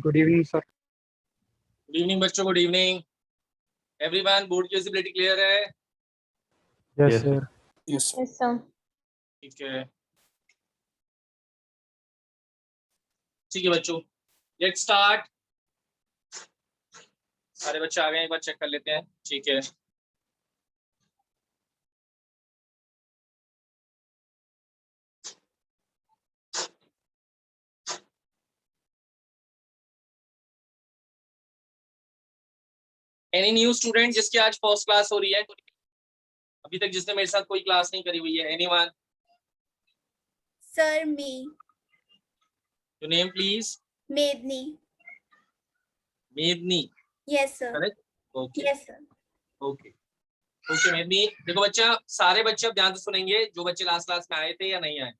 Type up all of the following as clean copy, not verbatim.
Good evening sir. Good evening बच्चों, good evening everyone. Board की visibility clear है? Yes sir. Yes sir. ठीक है, ठीक है बच्चों, लेट्स स्टार्ट। सारे बच्चे आ गए, एक बार चेक कर लेते हैं। ठीक है, एनी न्यू स्टूडेंट जिसकी आज फर्स्ट क्लास हो रही है? अभी तक जिसने मेरे साथ कोई क्लास नहीं करी हुई है? Anyone? Sir me. Your name please? Medni. Medni? Yes sir. Correct? Okay yes sir. Okay okay Medni. देखो बच्चा, सारे बच्चे अब ध्यान से सुनेंगे जो बच्चे लास्ट क्लास में आए थे या नहीं आए।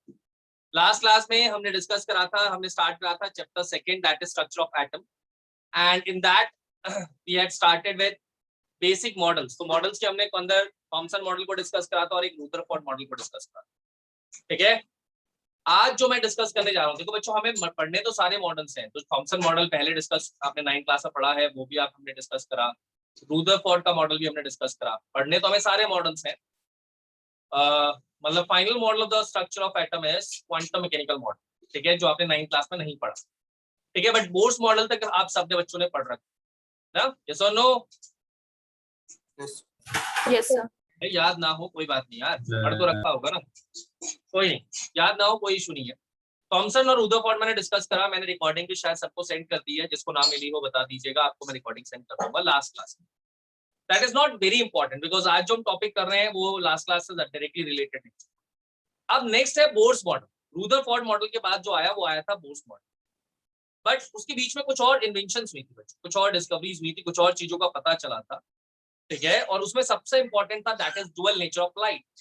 लास्ट क्लास में हमने डिस्कस करा था, हमने स्टार्ट करा था chapter second, that is structure of atom, and in that we had started with basic models. तो मॉडल्स के हमने अंदर थॉमसन मॉडल को डिस्कस करा था और एक रुदरफोर्ड मॉडल को डिस्कस करा था। ठीक है, आज जो मैं डिस्कस करने जा रहा हूँ, देखो बच्चों हमें पढ़ने तो सारे मॉडल्स हैं। तो थॉमसन मॉडल पहले डिस्कस आपने 9th क्लास में पढ़ा है, वो भी हमने डिस्कस करा। रुदरफोर्ड का मॉडल भी हमने डिस्कस करा। पढ़ने तो हमें सारे मॉडल्स हैं। मतलब final model of the structure of atom is quantum mechanical model. ठीक है, जो आपने 9th क्लास में नहीं पढ़ा। ठीक है, बट बोर्स मॉडल तक आप सब बच्चों ने पढ़ रखा है ना? यस और नो? Yes sir. याद ना हो कोई बात नहीं यार, पढ़ तो रखा होगा ना, कोई नहीं। याद ना हो कोई इशू नहीं है। थॉमसन और रुदरफोर्ड मैंने डिस्कस करा। मैंने रिकॉर्डिंग भी शायद सबको सेंड कर दी है, जिसको ना मिली हो बता दीजिएगा, आपको मैं रिकॉर्डिंग सेंड कर दूंगा लास्ट क्लास में। That is not very important because आज जो हम टॉपिक कर रहे हैं वो लास्ट क्लास से डायरेक्टली रिलेटेड है। अब नेक्स्ट है बोर्स मॉडल। रुदरफोर्ड मॉडल के बाद जो आया वो आया था बोर्स मॉडल। बट उसके बीच में कुछ और इन्वेंशंस हुई थी बच्चों, कुछ और डिस्कवरीज हुई थी, कुछ और चीजों का पता चला था। ठीक है, और उसमें सबसे इंपॉर्टेंट था that is dual nature of light.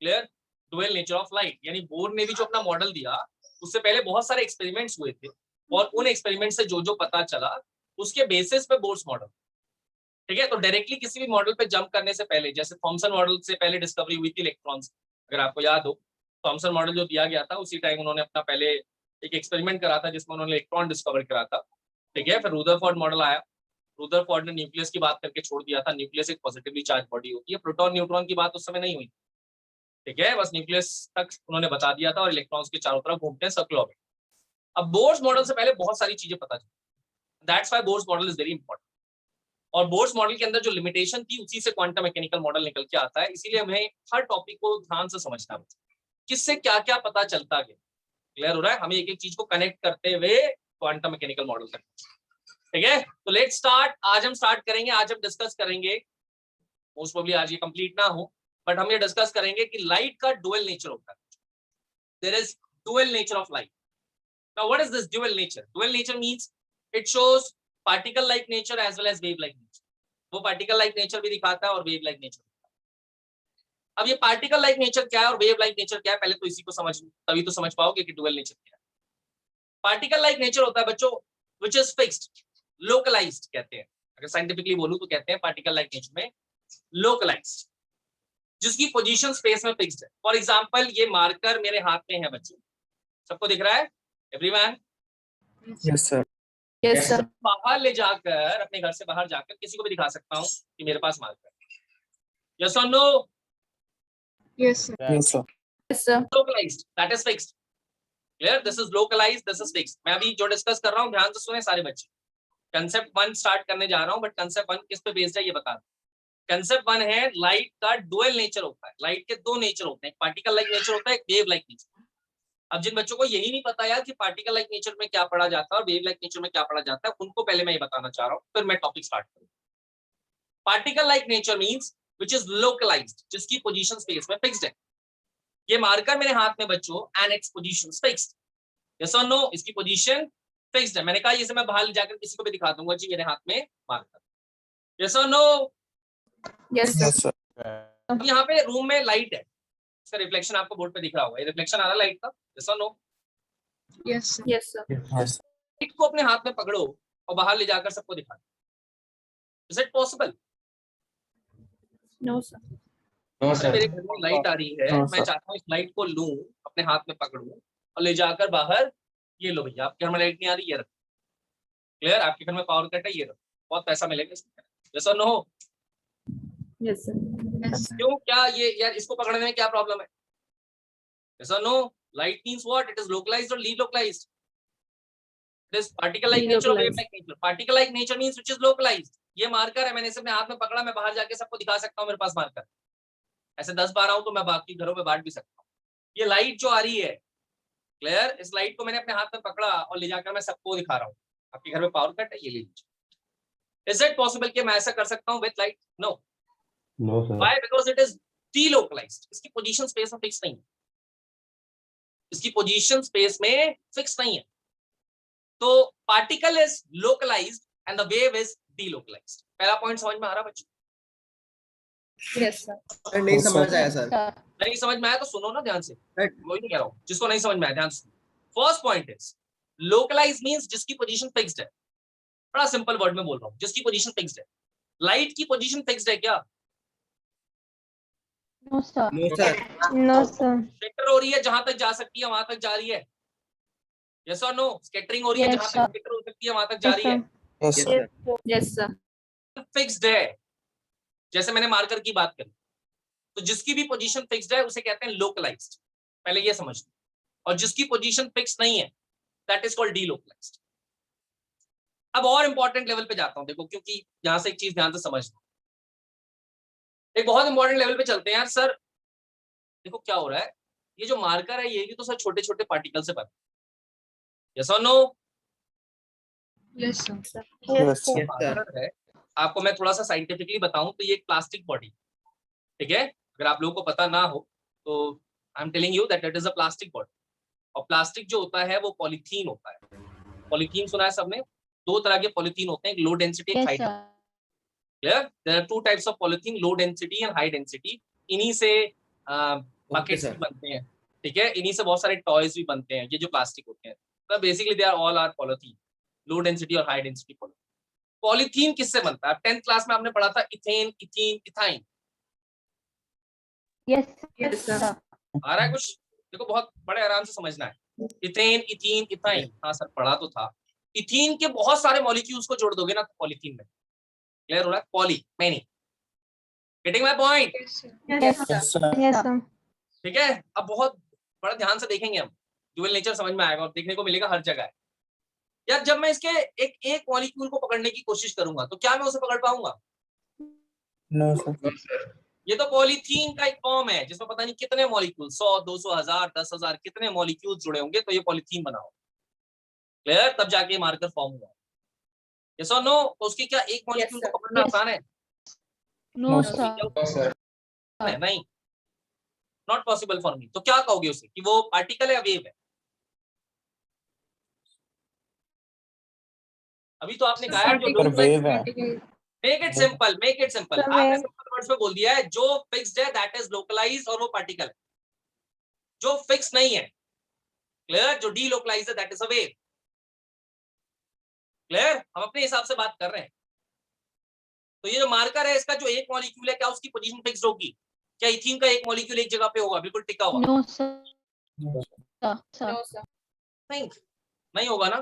Clear? Dual nature of light, यानी बोर ने भी जो अपना मॉडल दिया उससे पहले बहुत सारे एक्सपेरिमेंट्स हुए थे और उन एक्सपेरिमेंट से जो जो पता चला उसके बेसिस पे बोर्स मॉडल। ठीक है, तो डायरेक्टली किसी भी मॉडल पे जंप करने से पहले, जैसे थॉमसन मॉडल से पहले डिस्कवरी हुई थी इलेक्ट्रॉन्स, अगर आपको याद हो, थॉमसन मॉडल जो दिया गया था उसी टाइम उन्होंने अपना पहले एक एक्सपेरिमेंट करा था जिसमें उन्होंने इलेक्ट्रॉन डिस्कवर करा था। ठीक है, फिर रुदरफोर्ड मॉडल आया। रुदरफोर्ड ने न्यूक्लियस की बात करके छोड़ दिया था। न्यूक्लियस एक पॉजिटिवली चार्ज बॉडी होती है, प्रोटॉन न्यूट्रॉन की बात उस समय नहीं हुई। ठीक है, बस न्यूक्लियस तक उन्होंने बता दिया था और इलेक्ट्रॉन्स के चारों तरफ घूमते हैं सर्कुलर ऑर्बिट। अब बोर्स मॉडल से पहले बहुत सारी चीजें पता चली, that's why Bohr's model is very important. और बोर्स मॉडल के अंदर जो लिमिटेशन थी उसी से क्वांटम मैकेनिकल मॉडल निकल के आता है। इसीलिए हमें हर टॉपिक को ध्यान से समझना है, किससे क्या क्या पता चलता गया। क्लियर हो रहा है? हमें एक एक चीज को कनेक्ट करते हुए क्वांटम मैकेनिकल मॉडल तक। ठीक है, तो लेट्स स्टार्ट। आज हम स्टार्ट करेंगे, आज हम डिस्कस करेंगे, मोस्ट प्रोबब्ली आज ये कंप्लीट ना हो, बट हम ये डिस्कस करेंगे कि लाइट का डुअल नेचर होता है। There is dual nature of light. Now what is this dual nature? Dual nature means it shows particle like nature as well as wave like nature. वो particle like nature भी दिखाता है और wave like nature. अब ये particle like nature क्या है और वेव लाइक नेचर क्या है, पहले तो इसी को समझ, तभी तो समझ पाओगे कि डुअल नेचर क्या है। पार्टिकल लाइक नेचर होता है बच्चों व्हिच इज फिक्स्ड, लोकलाइज्ड कहते हैं। अगर साइंटिफिकली बोलूं तो कहते हैं पार्टिकल लाइक नेचर में लोकलाइज्ड, जिसकी पोजीशन स्पेस में फिक्स्ड है। फॉर एग्जांपल ये मार्कर मेरे हाथ में है बच्चों, सबको दिख रहा है? Everyone? Yes sir. Yes sir. बाहर ले जाकर, अपने घर से बाहर जाकर किसी को भी दिखा सकता हूँ कि मेरे पास मार्कर है। यस और no? Yes sir. Yes sir. Yes sir. Localised, that is fixed. Clear? This is localised, this is fixed. मैं अभी जो डिस्कस कर रहा हूँ ध्यान से सुने सारे बच्चे। कंसेप्ट 1 स्टार्ट करने जा रहा हूँ, बट कंसेप्ट 1 किस पे बेस्ड है ये बता दूं। कंसेप्ट 1 है लाइट का डुअल नेचर होता है। लाइट के दो नेचर होते हैं, पार्टिकल लाइक नेचर होता है, एक वेव लाइक नेचर। अब जिन बच्चों को यही नहीं पता यार कि पार्टिकल लाइक नेचर में क्या पढ़ा जाता है और वेव लाइक नेचर में क्या पढ़ा जाता है, उनको पहले मैं ये बताना चाह रहा हूँ, फिर मैं टॉपिक स्टार्ट करूँ। Particle like nature means which is localised, जिसकी पोजीशन स्पेस में फिक्स्ड है। ये मार्कर मेरे हाथ में बच्चों and its position fixed. Yes और नो? इसकी पोजीशन फिक्स्ड है। मैंने कहा इसे मैं बाहर जाकर किसी को भी दिखा दूंगा जी मेरे हाथ में मार्कर। यस और नो? Yes sir. अब यहाँ पे रूम में लाइट है, इसका रिफ्लेक्शन आपको बोर्ड पे दिख रहा होगा, ये रिफ्लेक्शन आ रहा है लाइट का। यस और no? Yes sir. Yes sir. Yes. Light को अपने हाथ में पकड़ो और बाहर ले जाकर सबको दिखा। Is it possible? No sir. No sir. मेरे घर में लाइट आ रही है, नो मैं सर। चाहता हूँ इस लाइट को लूं, अपने हाथ में पकड़ूं और ले जाकर बाहर, ये लो भैया आपके घर में लाइट नहीं आ रही है, क्लियर? आपके घर में पावर कट है, ये रहो, बहुत पैसा मिलेगा इसमें। यस और no? Yes, sir. Yes, sir. क्यों, क्या ये यार इसको पकड़ने में क्या प्रॉब्लम है? यस और no? Light means what? It is localised or delocalised? It is particle like nature or wave like nature. Particle like nature means which is localised. ये मार्कर है, मैंने इसे अपने हाथ में पकड़ा, मैं बाहर जाके सबको दिखा सकता हूँ मेरे पास मार्कर। ऐसे 10-12 हूं तो मैं बाकी घरों में बांट भी सकता हूँ। ये लाइट जो आ रही है, क्लियर, इस लाइट को मैंने अपने हाथ में पकड़ा और ले जाकर मैं सबको दिखा रहा हूँ। आपके घर में पावर कट है, ये ले लीजिए। इज इट पॉसिबल कि मैं ऐसा कर सकता हूँ with light? No. No sir. Why? Because it is delocalised. इसकी पोजीशन स्पेस में फिक्स नहीं है, इसकी पोजीशन स्पेस में फिक्स नहीं है। तो particle is localised and the wave is delocalised. पहला पॉइंट समझ में आ रहा बच्चों? Yes, sir. नहीं Yes, समझ sir. आया सर। नहीं समझ में आया तो सुनो ना ध्यान से, Right. वही नहीं कह रहा हूँ, जिसको नहीं समझ में आया ध्यान से। First point is localise means जिसकी पोजीशन फिक्स्ड है। बड़ा सिंपल वर्ड में बोल रहा हूँ, जिसकी पोजीशन फिक्स्ड है। लाइट की पोजीशन फिक्स्ड है क्या? No sir. No sir. No sir. Scatter हो रही है, जहां तक जा सकती है वहां तक जा रही है। यस और नो? स्कैटरिंग हो रही है, Yes, जहां sir. तक स्कैटर हो सकती है वहां तक जा Yes, रही है। Yes, Yes, sir. sir. Yes, sir. Fixed है। जैसे मैंने मार्कर की बात करी, तो जिसकी भी पोजीशन फिक्स्ड है उसे कहते हैं लोकलाइज्ड। पहले ये समझ लो। और जिसकी पोजीशन फिक्स नहीं है, दैट इज कॉल्ड डीलोकलाइज्ड। अब और इंपॉर्टेंट लेवल पे जाता हूं, देखो, क्योंकि यहां से एक चीज ध्यान से समझना। एक बहुत इंपॉर्टेंट लेवल पे चलते हैं यार। सर देखो क्या हो रहा है, ये जो मार्कर है ये भी तो सर छोटे छोटे पार्टिकल से बना है। यस और no? Yes, sir. Yes, sir. Yes, sir. Marker है, आपको मैं थोड़ा सा साइंटिफिकली बताऊं तो ये एक प्लास्टिक बॉडी, ठीक है? अगर आप लोगों को पता ना हो तो I am telling you that it is a plastic body. और प्लास्टिक जो होता है वो पॉलीथीन होता है। पॉलीथीन सुना है सबने? दो तरह के पॉलीथीन होते हैं, एक लो डेंसिटी, एक Yes, high. sir. Clear? There are two types of polythene, low density and high density. इन्हीं से बकेट्स sir. भी बनते हैं, ठीक है? इन्हीं से बहुत सारे टॉयज भी बनते हैं, ये जो प्लास्टिक होते हैं। तो basically they are all are polythene, low density और हाई डेंसिटी पॉलीथीन। पॉलीथीन किससे बनता है? 10th क्लास में आपने पढ़ा था ethane, ethene, ethyne. Yes, Yes, sir. sir. आ रहा है कुछ? देखो बहुत बड़े आराम से समझना है। इथेन, इथीन, इथाइन, हाँ सर पढ़ा तो था। इथीन के बहुत सारे मॉलिक्यूल्स को जोड़ दोगे ना तो पॉलीथीन में। क्लियर हो रहा है? Poly, many. Getting my point? Yes, sir. Yes, sir. Yes, sir. Yes, sir. ठीक है? अब बहुत बड़ा ध्यान से देखेंगे हम, ड्यूअल नेचर समझ में आएगा और देखने को मिलेगा हर जगह। यार जब मैं इसके एक एक मॉलिक्यूल को पकड़ने की कोशिश करूंगा तो क्या मैं उसे पकड़ पाऊंगा? No, sir. No, sir. ये तो पॉलीथीन का एक फॉर्म है जिसमें पता नहीं कितने मॉलिक्यूल, 100, 200, 1000, 10,000 कितने मॉलिक्यूल जुड़े होंगे तो ये पॉलीथीन बना हो। क्लियर? तब जाके मार्कर फॉर्म हुआ। यस और नो? तो उसकी क्या एक मॉलिक्यूल sir. को पकड़ना Yes. आसान है? No, No, sir. No, sir. नहीं, नॉट पॉसिबल फॉर मी। तो क्या कहोगे उसे कि वो पार्टिकल है या वेव है? अभी तो आपने कहा है जो पर लोकलाइज्ड, wave है। Particle. Make it simple, make it simple. So आपने wave. सिंपल वर्ड्स में बोल दिया है, जो फिक्स्ड है दैट इज लोकलाइज्ड और वो पार्टिकल है। जो फिक्स नहीं है, क्लियर, जो डीलोकलाइज्ड है that is a wave. Clear? हम अपने हिसाब से बात कर रहे हैं। तो ये जो मार्कर है इसका जो एक मॉलिक्यूल है, क्या उसकी पोजीशन फिक्स्ड होगी? क्या इथीन का एक मॉलिक्यूल एक जगह पे होगा बिल्कुल टिका हुआ? No, sir. No, Sir. Sir. No, sir. नहीं होगा ना।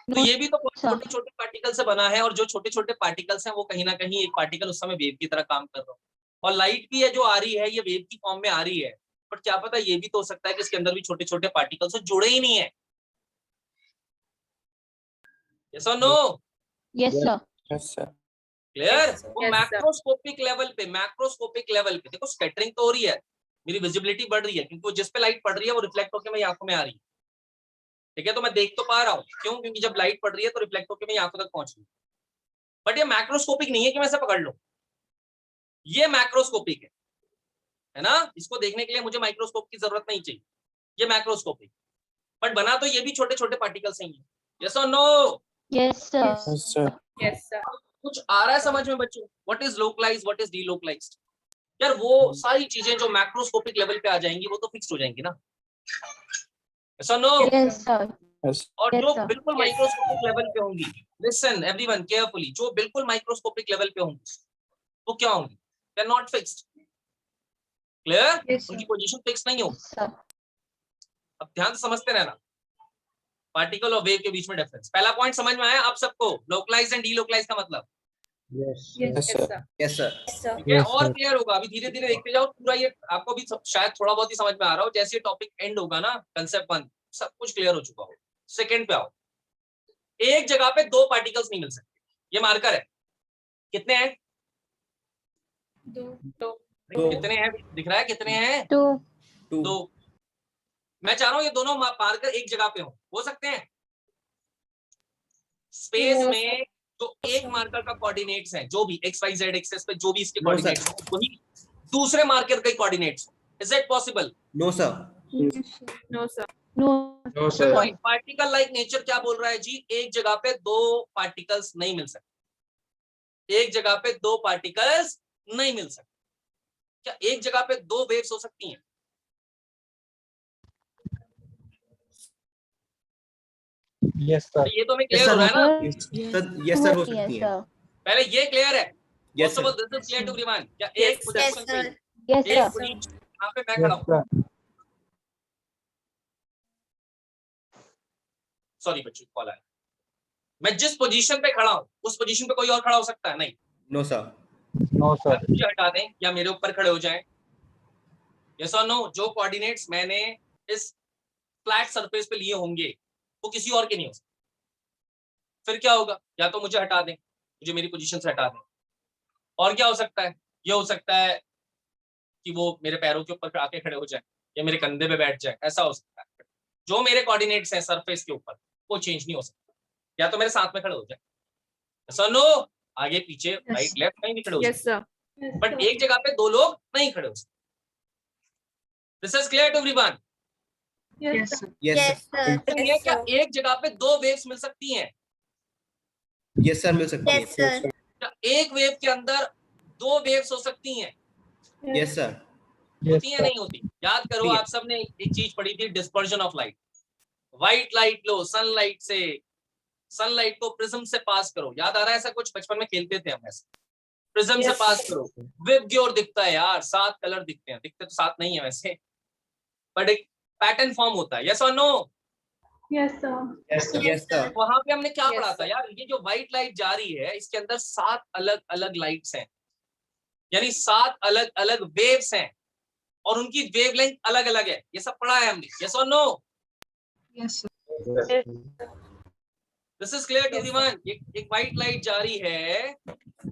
तो No, ये भी तो sir. छोटे छोटे पार्टिकल से बना है, और जो छोटे छोटे पार्टिकल्स हैं वो कहीं ना कहीं एक पार्टिकल उस समय वेव की तरह काम कर रहा हो। और लाइट भी है जो आ रही है ये वेव की फॉर्म में आ रही है, बट क्या पता ये भी तो हो सकता है कि इसके अंदर भी छोटे छोटे पार्टिकल्स जुड़े ही नहीं है। यस और no? Yes, sir. yes, sir. Clear? Yes, sir. वो Yes, sir. मैक्रोस्कोपिक लेवल पे, मैक्रोस्कोपिक लेवल पे देखो स्कैटरिंग तो हो रही है, मेरी विजिबिलिटी बढ़ रही है क्योंकि वो जिस पे लाइट पड़ रही है वो रिफ्लेक्ट होकर मेरी आंखों में आ रही है। ठीक है? तो मैं देख तो पा रहा हूँ, क्यों? क्योंकि जब लाइट पड़ रही है तो रिफ्लेक्ट होकर मेरी आंखों तक पहुंच रही है। बट ये मैक्रोस्कोपिक नहीं है कि मैं इसे पकड़ लूं। ये मैक्रोस्कोपिक है ना? इसको देखने के लिए मुझे माइक्रोस्कोप की जरूरत नहीं चाहिए, ये मैक्रोस्कोपिक। बट बना तो ये भी छोटे छोटे पार्टिकल से ही है। यस और no? Yes, sir. Yes, sir. Yes, sir. कुछ आ रहा है समझ में बच्चों? What is localised, what is delocalised? यार वो सारी चीजें जो मैक्रोस्कोपिक लेवल पे आ जाएंगी वो तो फिक्स्ड हो जाएंगी ना। यस और नो? Yes, sir. Yes. और Yes, जो sir. बिल्कुल माइक्रोस्कोपिक लेवल पे होंगी, लिसन एवरीवन केयरफुली, जो बिल्कुल माइक्रोस्कोपिक लेवल पे होंगी वो क्या होंगी? They are not fixed. Clear? Yes, sir. उनकी पोजीशन फिक्स नहीं होगी। Yes, sir. अब ध्यान से समझते रहना। पार्टिकल और वेव के बीच में डिफरेंस। पहला पॉइंट समझ में आया आप सबको? लोकलाइज एंड डीलोकलाइज का मतलब, Yes, Yes, sir. sir. Yes, sir. ठीक है? और क्लियर होगा, अभी धीरे धीरे देखते जाओ पूरा, ये आपको भी शायद थोड़ा बहुत ही समझ में आ रहा हो। जैसे टॉपिक एंड होगा ना, कंसेप्ट 1 सब कुछ क्लियर हो चुका हो। सेकंड पे आओ। एक जगह पे दो पार्टिकल्स नहीं मिल सकते, ये मार्कर है। कितने हैं? दो. कितने हैं दिख रहा है? कितने हैं? 2. 2. दो। मैं चाह रहा हूं ये दोनों मार्कर एक जगह पे हो सकते हैं? स्पेस No, में तो एक मार्कर का कोऑर्डिनेट्स है, जो भी एक्स वाई जेड एक्सेस पे जो भी इसके No, sir. कोऑर्डिनेट्स हैं, वही दूसरे मार्कर के coordinates. Is it possible? No, sir. No, sir. No. No, sir. Particle like nature क्या बोल रहा है जी? एक जगह पे दो पार्टिकल्स नहीं मिल सकते। एक जगह पे दो पार्टिकल्स नहीं मिल सकते। क्या एक जगह पे दो वेव्स हो सकती हैं? Yes, sir. ये तो हमें Yes, क्लियर sir. हो रहा है ना? Yes, sir. हो Yes, सकती है. sir. पहले ये क्लियर है? Yes, sir. This is clear to everyone? क्या Yes, एक पोजीशन पे Yes, एक sir. पोजीशन यहाँ पे मैं Yes, खड़ा हूँ, sir. सॉरी बच्चों कॉल आया, मैं जिस पोजीशन पे खड़ा हूँ उस पोजीशन पे कोई और खड़ा हो सकता है? नहीं। No, sir. No, sir. मुझे हटा दें या मेरे ऊपर खड़े हो जाएं। यस और नो? जो कोऑर्डिनेट्स मैंने इस फ्लैट सरफेस पे लिए होंगे वो किसी और के नहीं हो सकते। फिर क्या होगा? या तो मुझे हटा दें, मुझे मेरी पोजीशन से हटा दें, और क्या हो सकता है? ये हो सकता है कि वो मेरे पैरों के ऊपर आके खड़े हो जाए या मेरे कंधे पे बैठ जाए, ऐसा हो सकता है। जो मेरे कोऑर्डिनेट्स हैं सरफेस के ऊपर वो चेंज नहीं हो सकता। या तो मेरे साथ में खड़े हो जाए, सर नो, आगे पीछे राइट लेफ्ट कहीं भी खड़े हो Yes, सकते, sir. बट एक जगह पे दो लोग नहीं खड़े हो सकते। This is clear to everyone? Yes, sir. Yes, sir. ये क्या एक जगह पे दो वेव्स मिल सकती हैं? Yes, sir. मिल सकती है. Yes, sir. क्या एक वेव के अंदर दो वेव्स हो सकती हैं? Yes, sir. Yes, होती है sir. नहीं होती? याद करो, ठीक है। आप सबने एक चीज पढ़ी थी, dispersion of light. White light low, sunlight से, सनलाइट को प्रिज्म से पास करो। याद आ रहा है ऐसा कुछ? बचपन में खेलते थे हम ऐसे, प्रिज्म से Yes. पास करो, विबग्योर दिखता है यार, 7 कलर दिखते हैं। दिखते तो 7 नहीं है वैसे, बट एक पैटर्न फॉर्म होता है। यस और no? Yes, sir. Yes, sir. Yes, sir. वहां पे हमने क्या Yes, पढ़ा था sir. यार? ये जो व्हाइट लाइट जा रही है इसके अंदर 7 अलग अलग लाइट्स हैं, यानी 7 अलग अलग वेव्स हैं और उनकी वेवलेंथ अलग अलग है। ये सब पढ़ा है हमने। यस और no? Yes, sir. This is clear to everyone? एक व्हाइट लाइट जा रही है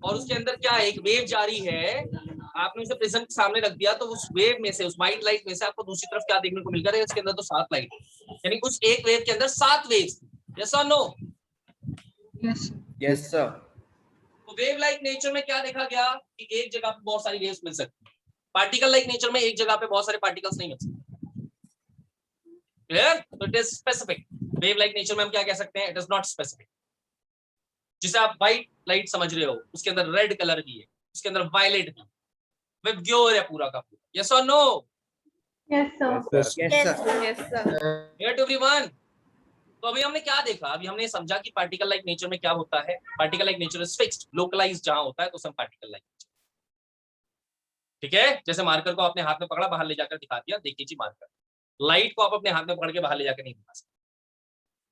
और उसके अंदर क्या है? एक वेव जा रही है। आपने उसे प्रिज्म के सामने रख दिया तो उस वेव में से, उस व्हाइट लाइट में से आपको दूसरी तरफ क्या देखने को मिल रहा है? इसके अंदर तो 7 लाइट, यानी उस एक वेव के अंदर 7 वेव्स। यस और no? Yes, sir. Yes, sir. तो वेव लाइक नेचर में क्या देखा गया कि एक जगह पे बहुत सारी वेव्स मिल सकती है। पार्टिकल लाइक नेचर में एक जगह पे बहुत सारे पार्टिकल्स नहीं मिल सकते। क्लियर? तो it is specific. Wave like nature में हम क्या कह सकते हैं? It is not specific. जिसे आप व्हाइट लाइट समझ रहे हो, उसके अंदर रेड कलर भी है, उसके अंदर वायलेट भी, विबग्योर है पूरा का पूरा। यस और no? Yes, sir. Yes, Yes, sir. Yes, sir. Clear to everyone? तो अभी हमने क्या देखा? अभी हमने समझा कि पार्टिकल लाइक नेचर में क्या होता है। Particle like nature is fixed, localised जहां होता है तो सब पार्टिकल लाइक। ठीक है? जैसे मार्कर को आपने हाथ में पकड़ा, बाहर ले जाकर दिखा दिया, देखिए जी मार्कर। लाइट को आप अपने हाथ में पकड़ के बाहर ले जाकर नहीं दिखा सकते।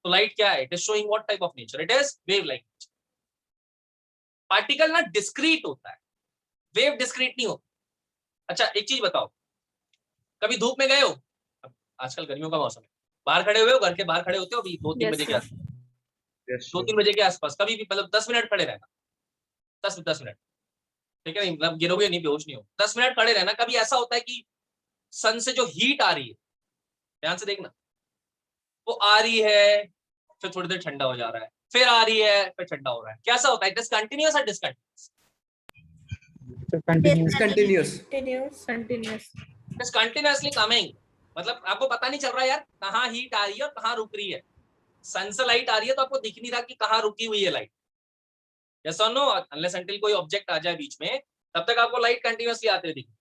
तो लाइट क्या है? It is showing what type of nature? It is wave like nature. Particle ना डिस्क्रीट होता है, वेव डिस्क्रीट नहीं होता। अच्छा एक चीज बताओ, कभी धूप में गए हो? आजकल गर्मियों का मौसम है, बाहर खड़े हुए हो, घर के बाहर खड़े होते हो अभी 2-3 Yes, बजे के sir. आसपास, Yes, 2-3 बजे के आसपास, कभी भी मतलब 10 मिनट खड़े रहना, 10 मिनट, ठीक है? नहीं मतलब गिरोगे नहीं, बेहोश नहीं हो, 10 मिनट खड़े रहना। कभी ऐसा होता है कि सन से जो हीट आ रही है, ध्यान से देखना, वो आ रही है फिर थोड़ी देर ठंडा हो जा रहा है, फिर आ रही है फिर ठंडा हो रहा है, कैसा होता है? इट इज कंटिन्यूअस और discontinuous? Continuous. Continuous. Continuous. It is continuously coming. मतलब आपको पता नहीं चल रहा यार कहाँ हीट आ रही है और कहाँ रुक रही है। सन से लाइट आ रही है तो आपको दिख नहीं रहा कि कहाँ रुकी हुई है लाइट। यस और नो? अनलेस अनटिल कोई ऑब्जेक्ट आ जाए बीच में, तब तक आपको लाइट कंटिन्यूअसली आते दिखे।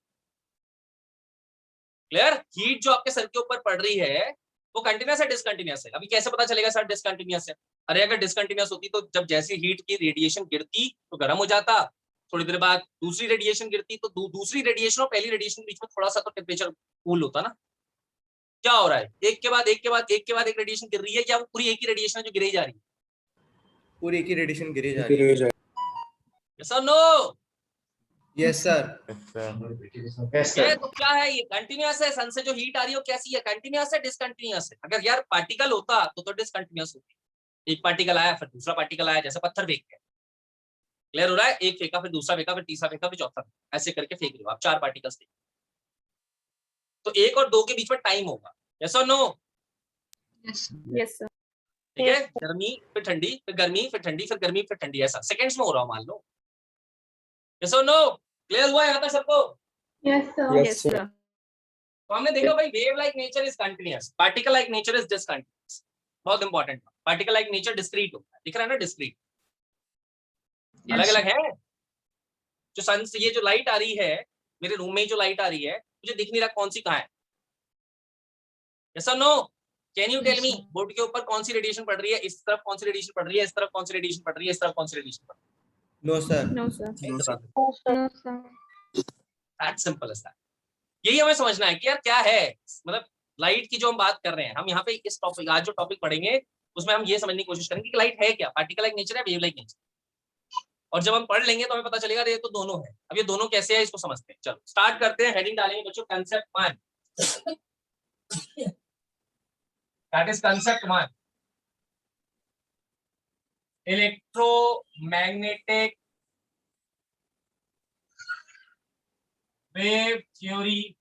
क्लियर? हीट जो आपके सर के ऊपर पड़ रही है वो कंटिन्यूअस है डिसकंटिन्यूअस है? अभी कैसे पता चलेगा सर डिसकंटिन्यूअस है? अरे अगर डिसकंटिन्यूअस होती तो जब जैसी हीट की रेडिएशन गिरती तो गर्म हो जाता, थोड़ी देर बाद दूसरी रेडिएशन गिरती तो दूसरी रेडिएशन और पहली रेडिएशन के बीच में थोड़ा सा तो टेम्परेचर कूल होता ना। क्या हो रहा है, एक के बाद एक के बाद एक के बाद एक रेडिएशन गिर रही है, क्या वो पूरी एक ही रेडिएशन है जो गिरी जा रही है? पूरी एक ही रेडिएशन गिरी जा रही है। यस और नो? Yes sir. Yes, ये sir. तो क्या है, ये कंटिन्यूअस है, सन से जो हीट आ रही है वो कैसी है, कंटिन्यूअस है डिसकंटिन्यूअस है? अगर यार पार्टिकल होता तो डिसकंटिन्यूअस होती, एक पार्टिकल आया फिर दूसरा पार्टिकल आया, जैसे पत्थर फेंकते हैं, क्लियर हो रहा है, एक फेंका फिर दूसरा फेंका फिर तीसरा फेंका फिर चौथा, ऐसे करके फेंक रहे हो आप 4 पार्टिकल्स फेंक, तो 1 और 2 के बीच में टाइम होगा, यस और नो? Yes. Yes, sir. ठीक है, गर्मी फिर ठंडी फिर गर्मी फिर ठंडी फिर गर्मी फिर ठंडी, ऐसा सेकंड्स में हो रहा हो मान लो, यस और नो? क्लियर हुआ यहाँ तक सबको? Yes, sir. Yes, sir. तो हमने देखा भाई wave like nature is continuous, particle like nature is discontinuous, बहुत important, particle like nature discrete होता है, दिख रहा है ना डिस्क्रीट, अलग अलग है। जो सन से ये जो लाइट आ रही है, मेरे रूम में जो लाइट आ रही है मुझे दिख नहीं रहा कौन सी कहाँ है, यस और no? Can you tell me board के ऊपर कौन सी रेडिएशन पड़ रही है, इस तरफ कौन सी रेडिएशन पड़ रही है, इस तरफ कौन सी रेडिएशन पड़ रही है, इस तरफ कौन सी रेडिएशन पड़ रही नो सर। No, sir. है? No, sir. That simple as that. यही हमें समझना है कि यार क्या है, मतलब लाइट की जो हम बात कर रहे हैं, हम यहाँ पे इस टॉपिक आज जो टॉपिक पढ़ेंगे उसमें हम ये समझने की कोशिश करेंगे कि लाइट है क्या, पार्टिकल लाइक नेचर है, वेव लाइक नेचर, और जब हम पढ़ लेंगे तो हमें पता चलेगा ये तो दोनों है। अब ये दोनों कैसे है इसको समझते हैं, चलो स्टार्ट करते हैं, हेडिंग डालेंगे बच्चों concept 1, that is concept 1, electromagnetic wave theory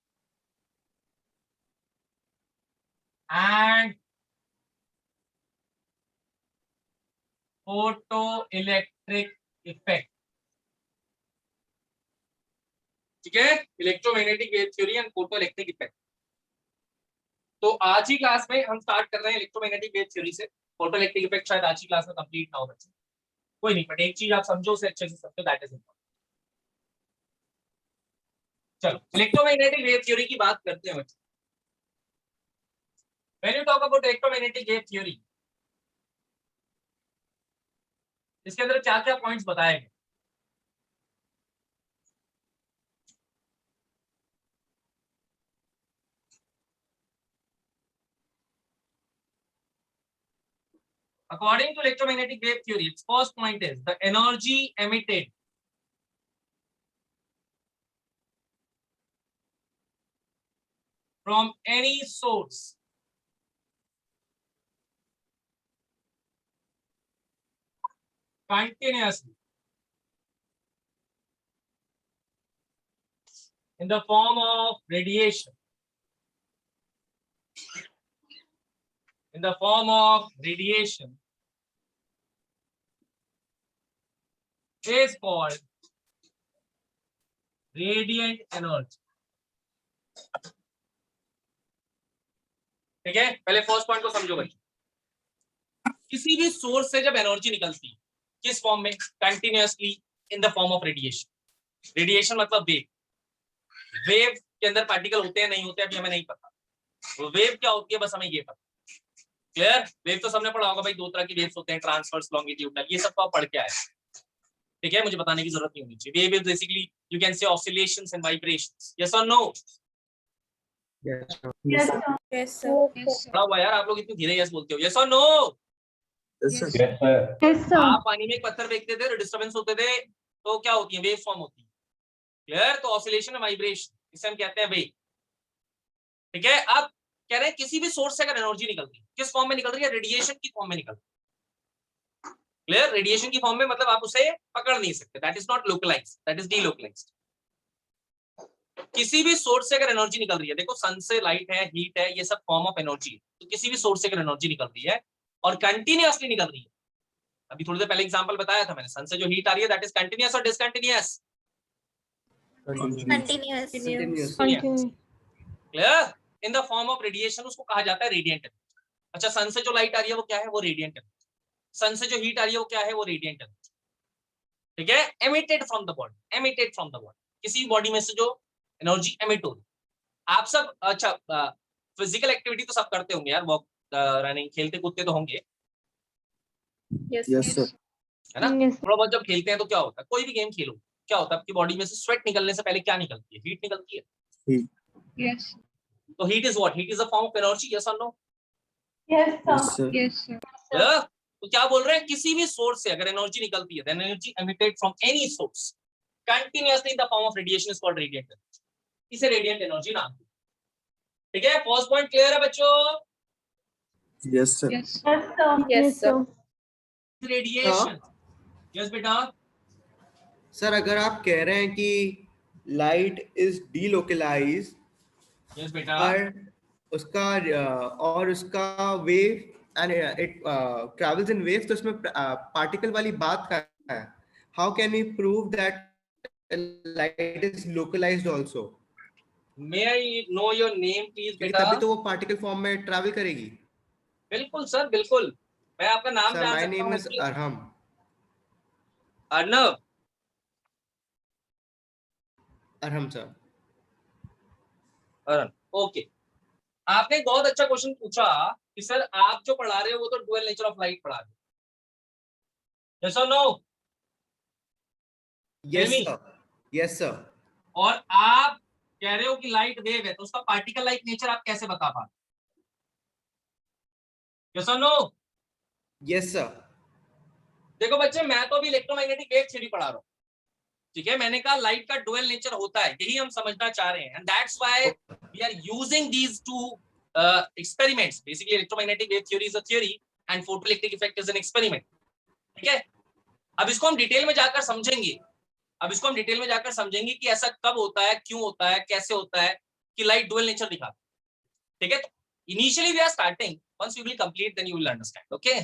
and photoelectric effect। ठीक है, electromagnetic wave theory and photoelectric effect. तो आज ही क्लास में हम स्टार्ट कर रहे हैं इलेक्ट्रोमैग्नेटिक वेव थ्योरी से, फोटोइलेक्ट्रिक इफेक्ट शायद आज की क्लास में कंप्लीट ना हो बच्चे, कोई नहीं, बट एक चीज आप समझो उसे अच्छे से समझो, दैट इज इम्पोर्टेंट। चलो इलेक्ट्रोमैग्नेटिक वेव थ्योरी की बात करते हैं बच्चों। When you talk about electromagnetic wave theory, इसके अंदर क्या क्या पॉइंट्स बताए गए? According to electromagnetic wave theory, its first point is the energy emitted from any source continuously in the form of radiation, in the form of radiation is called radiant energy। ठीक है, पहले first point को समझो भाई। किसी भी source से जब एनर्जी निकलती है किस फॉर्म में, continuously in the form of radiation. Radiation मतलब वेव, वेव के अंदर पार्टिकल होते हैं नहीं होते अभी हमें नहीं पता, तो वेव क्या होती है बस हमें ये पता, क्लियर? वेव तो सबने पढ़ा होगा भाई, 2 तरह की वेव्स होते हैं, ट्रांसवर्स, लॉन्गिट्यूडनल, ये सब तो आप पढ़ के आए, ठीक है, मुझे बताने की जरूरत नहीं होनी चाहिए। Wave is basically you can say oscillations and vibrations, yes और no? Yes, sir. Yes, sir. Yes, sir. पढ़ा हुआ यार, आप लोग इतनी धीरे यस बोलते हो, यस और no? Yes, sir. Yes, sir. आप पानी में एक पत्थर फेंकते थे, डिस्टर्बेंस होते थे, तो क्या होती है, वेव फॉर्म होती है, क्लियर? तो ऑसिलेशन एंड वाइब्रेशन, इसे हम कहते हैं वेव, ठीक है। अब कह रहे हैं किसी भी सोर्स से अगर एनर्जी निकलती है किस फॉर्म में निकल रही है, रेडिएशन की फॉर्म में निकल रही है, क्लियर? रेडिएशन की फॉर्म में मतलब आप उसे पकड़ नहीं सकते, that is not localised, that is delocalised. किसी भी सोर्स से अगर एनर्जी निकल रही है, देखो सन से लाइट है, हीट है, ये सब फॉर्म ऑफ एनर्जी है, तो किसी भी सोर्स से अगर एनर्जी निकल रही है और कंटिन्यूअसली निकल रही है, अभी थोड़ी देर पहले एग्जांपल बताया था मैंने, सन से जो हीट आ रही है दैट इज कंटिन्यूअस और discontinuous, Continuous. Clear? In the form of radiation उसको कहा जाता है रेडिएंट एनर्जी। अच्छा, सन से जो लाइट आ रही है वो क्या है, वो रेडिएंट एनर्जी। सन से जो हीट आ रही है वो क्या है, वो रेडिएंट एनर्जी, ठीक है। Emitted from the body, emitted from the body, किसी बॉडी में से जो एनर्जी एमिट हो रही है। आप सब अच्छा फिजिकल एक्टिविटी तो सब करते होंगे यार, वॉक, रनिंग, खेलते कूदते तो होंगे, Yes, sir. है ना? थोड़ा बहुत जब खेलते हैं तो क्या होता है, कोई भी गेम खेलो, क्या होता है, आपकी बॉडी में से स्वेट निकलने से पहले क्या निकलती है, हीट निकलती है। Yes. तो heat is what? Heat is a form of energy, yes और no? Yes, sir. Yes, sir. तो क्या बोल रहे हैं, किसी भी सोर्स से अगर एनर्जी निकलती है, then energy emitted from any source continuously in the form of radiation is called radiant energy. इसे रेडिएंट एनर्जी नाम है। ठीक है, फर्स्ट पॉइंट क्लियर है बच्चों? Yes, sir. Yes. Yes, sir. Yes, sir. Radiation, yes बेटा। सर अगर आप कह रहे हैं कि लाइट इज डीलोकलाइज यस बेटा। उसका और उसका wave and it travels in waves, तो उसमें पार्टिकल वाली बात का है। How can we prove that light is localised also? May I know your name please क्योंकि बेटा? तभी तो वो पार्टिकल फॉर्म में ट्रैवल करेगी। बिल्कुल सर, बिल्कुल। मैं आपका नाम सर जान माय सकता नेम हूँ? इज अरहम। अर्नब। अरहम सर। अरन, ओके। आपने एक बहुत अच्छा क्वेश्चन पूछा कि सर आप जो पढ़ा रहे हो वो तो डुअल नेचर ऑफ लाइट पढ़ा रहे हो, यस और no? Yes Tell me. Sir, yes sir. और आप कह रहे हो कि लाइट वेव है, तो उसका पार्टिकल लाइक नेचर आप कैसे बता पाते? यस और नो? Yes sir. देखो बच्चे, मैं तो अभी इलेक्ट्रोमैग्नेटिक वेव थ्योरी पढ़ा रहा हूँ, ठीक है। मैंने कहा लाइट का डुअल नेचर होता है, यही हम समझना चाह रहे हैं, and that's why we are using these two experiments. Basically electromagnetic wave theory is a theory and photoelectric effect is an experiment, ठीक है। अब इसको हम डिटेल में जाकर समझेंगे, कि ऐसा कब होता है, क्यों होता है, कैसे होता है कि लाइट डुअल नेचर दिखाता है, ठीक है। तो initially we are starting, once we will complete then you will understand, okay?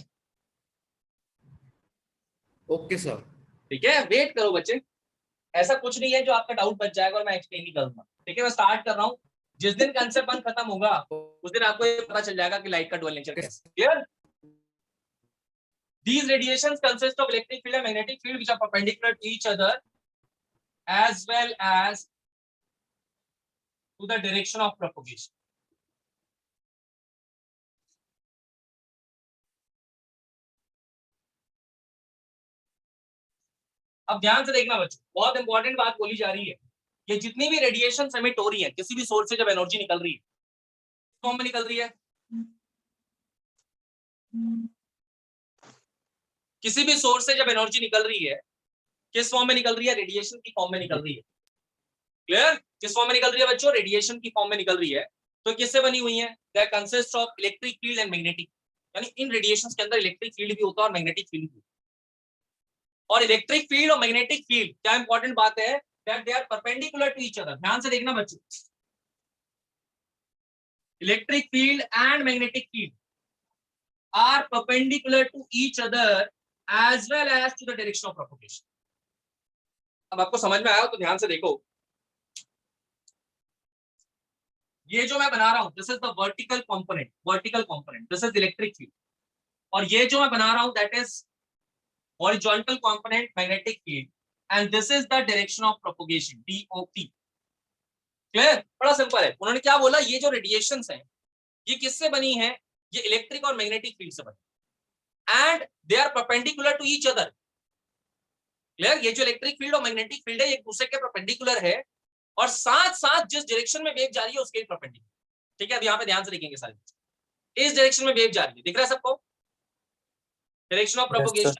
Okay sir. ठीक है, वेट करो बच्चे, ऐसा कुछ नहीं है जो आपका डाउट बच जाएगा और मैं एक्सप्लेन नहीं करूंगा, ठीक है। मैं स्टार्ट कर रहा हूं, जिस दिन कंसेप्ट वन खत्म होगा उस दिन आपको ये पता चल जाएगा कि लाइट का डुअल नेचर कैसे। Clear? These radiations consist of electric field and magnetic field which are perpendicular to each other as well as to the direction of propagation. अब ध्यान से देखना बच्चों, बहुत इंपॉर्टेंट बात बोली जा रही है। ये जितनी भी रेडिएशन एमिट हो रही है, किसी भी सोर्स से जब एनर्जी निकल रही है, फॉर्म में निकल रही है, किसी भी सोर्स से जब एनर्जी निकल रही है, किस फॉर्म में निकल रही है? रेडिएशन की फॉर्म में निकल रही है। क्लियर? किस फॉर्म में निकल रही है बच्चों? रेडिएशन की फॉर्म में निकल रही है। तो किससे बनी हुई है? That consist of electric field and magnetic, यानी इन रेडिएशंस के अंदर इलेक्ट्रिक फील्ड भी होता है और मैग्नेटिक फील्ड भी। और इलेक्ट्रिक फील्ड और मैग्नेटिक फील्ड, क्या इंपॉर्टेंट बात है, that they are perpendicular to each other. ध्यान से देखना बच्चों, electric field and magnetic field are perpendicular to each other as well as to the direction of propagation. अब आपको समझ में आया तो ध्यान से देखो, ये जो मैं बना रहा हूं, this is the vertical component, this is electric field, और ये जो मैं बना रहा हूं that is horizontal component magnetic field, and this is the direction of propagation, DOP। Clear? बड़ा सिंपल है। उन्होंने क्या बोला, ये जो रेडिएशंस हैं ये किससे बनी है? ये इलेक्ट्रिक और मैग्नेटिक फील्ड से बनी, and they are perpendicular to each other. Clear? ये जो इलेक्ट्रिक फील्ड और मैग्नेटिक फील्ड है, एक दूसरे के परपेंडिकुलर है, और साथ साथ जिस डायरेक्शन में वेव जा रही है उसके परपेंडिकुलर। ठीक है, अब यहाँ पे ध्यान से देखेंगे सारे, इस डायरेक्शन में वेव जा रही है, दिख रहा है सबको? डायरेक्शन ऑफ प्रोपगेशन,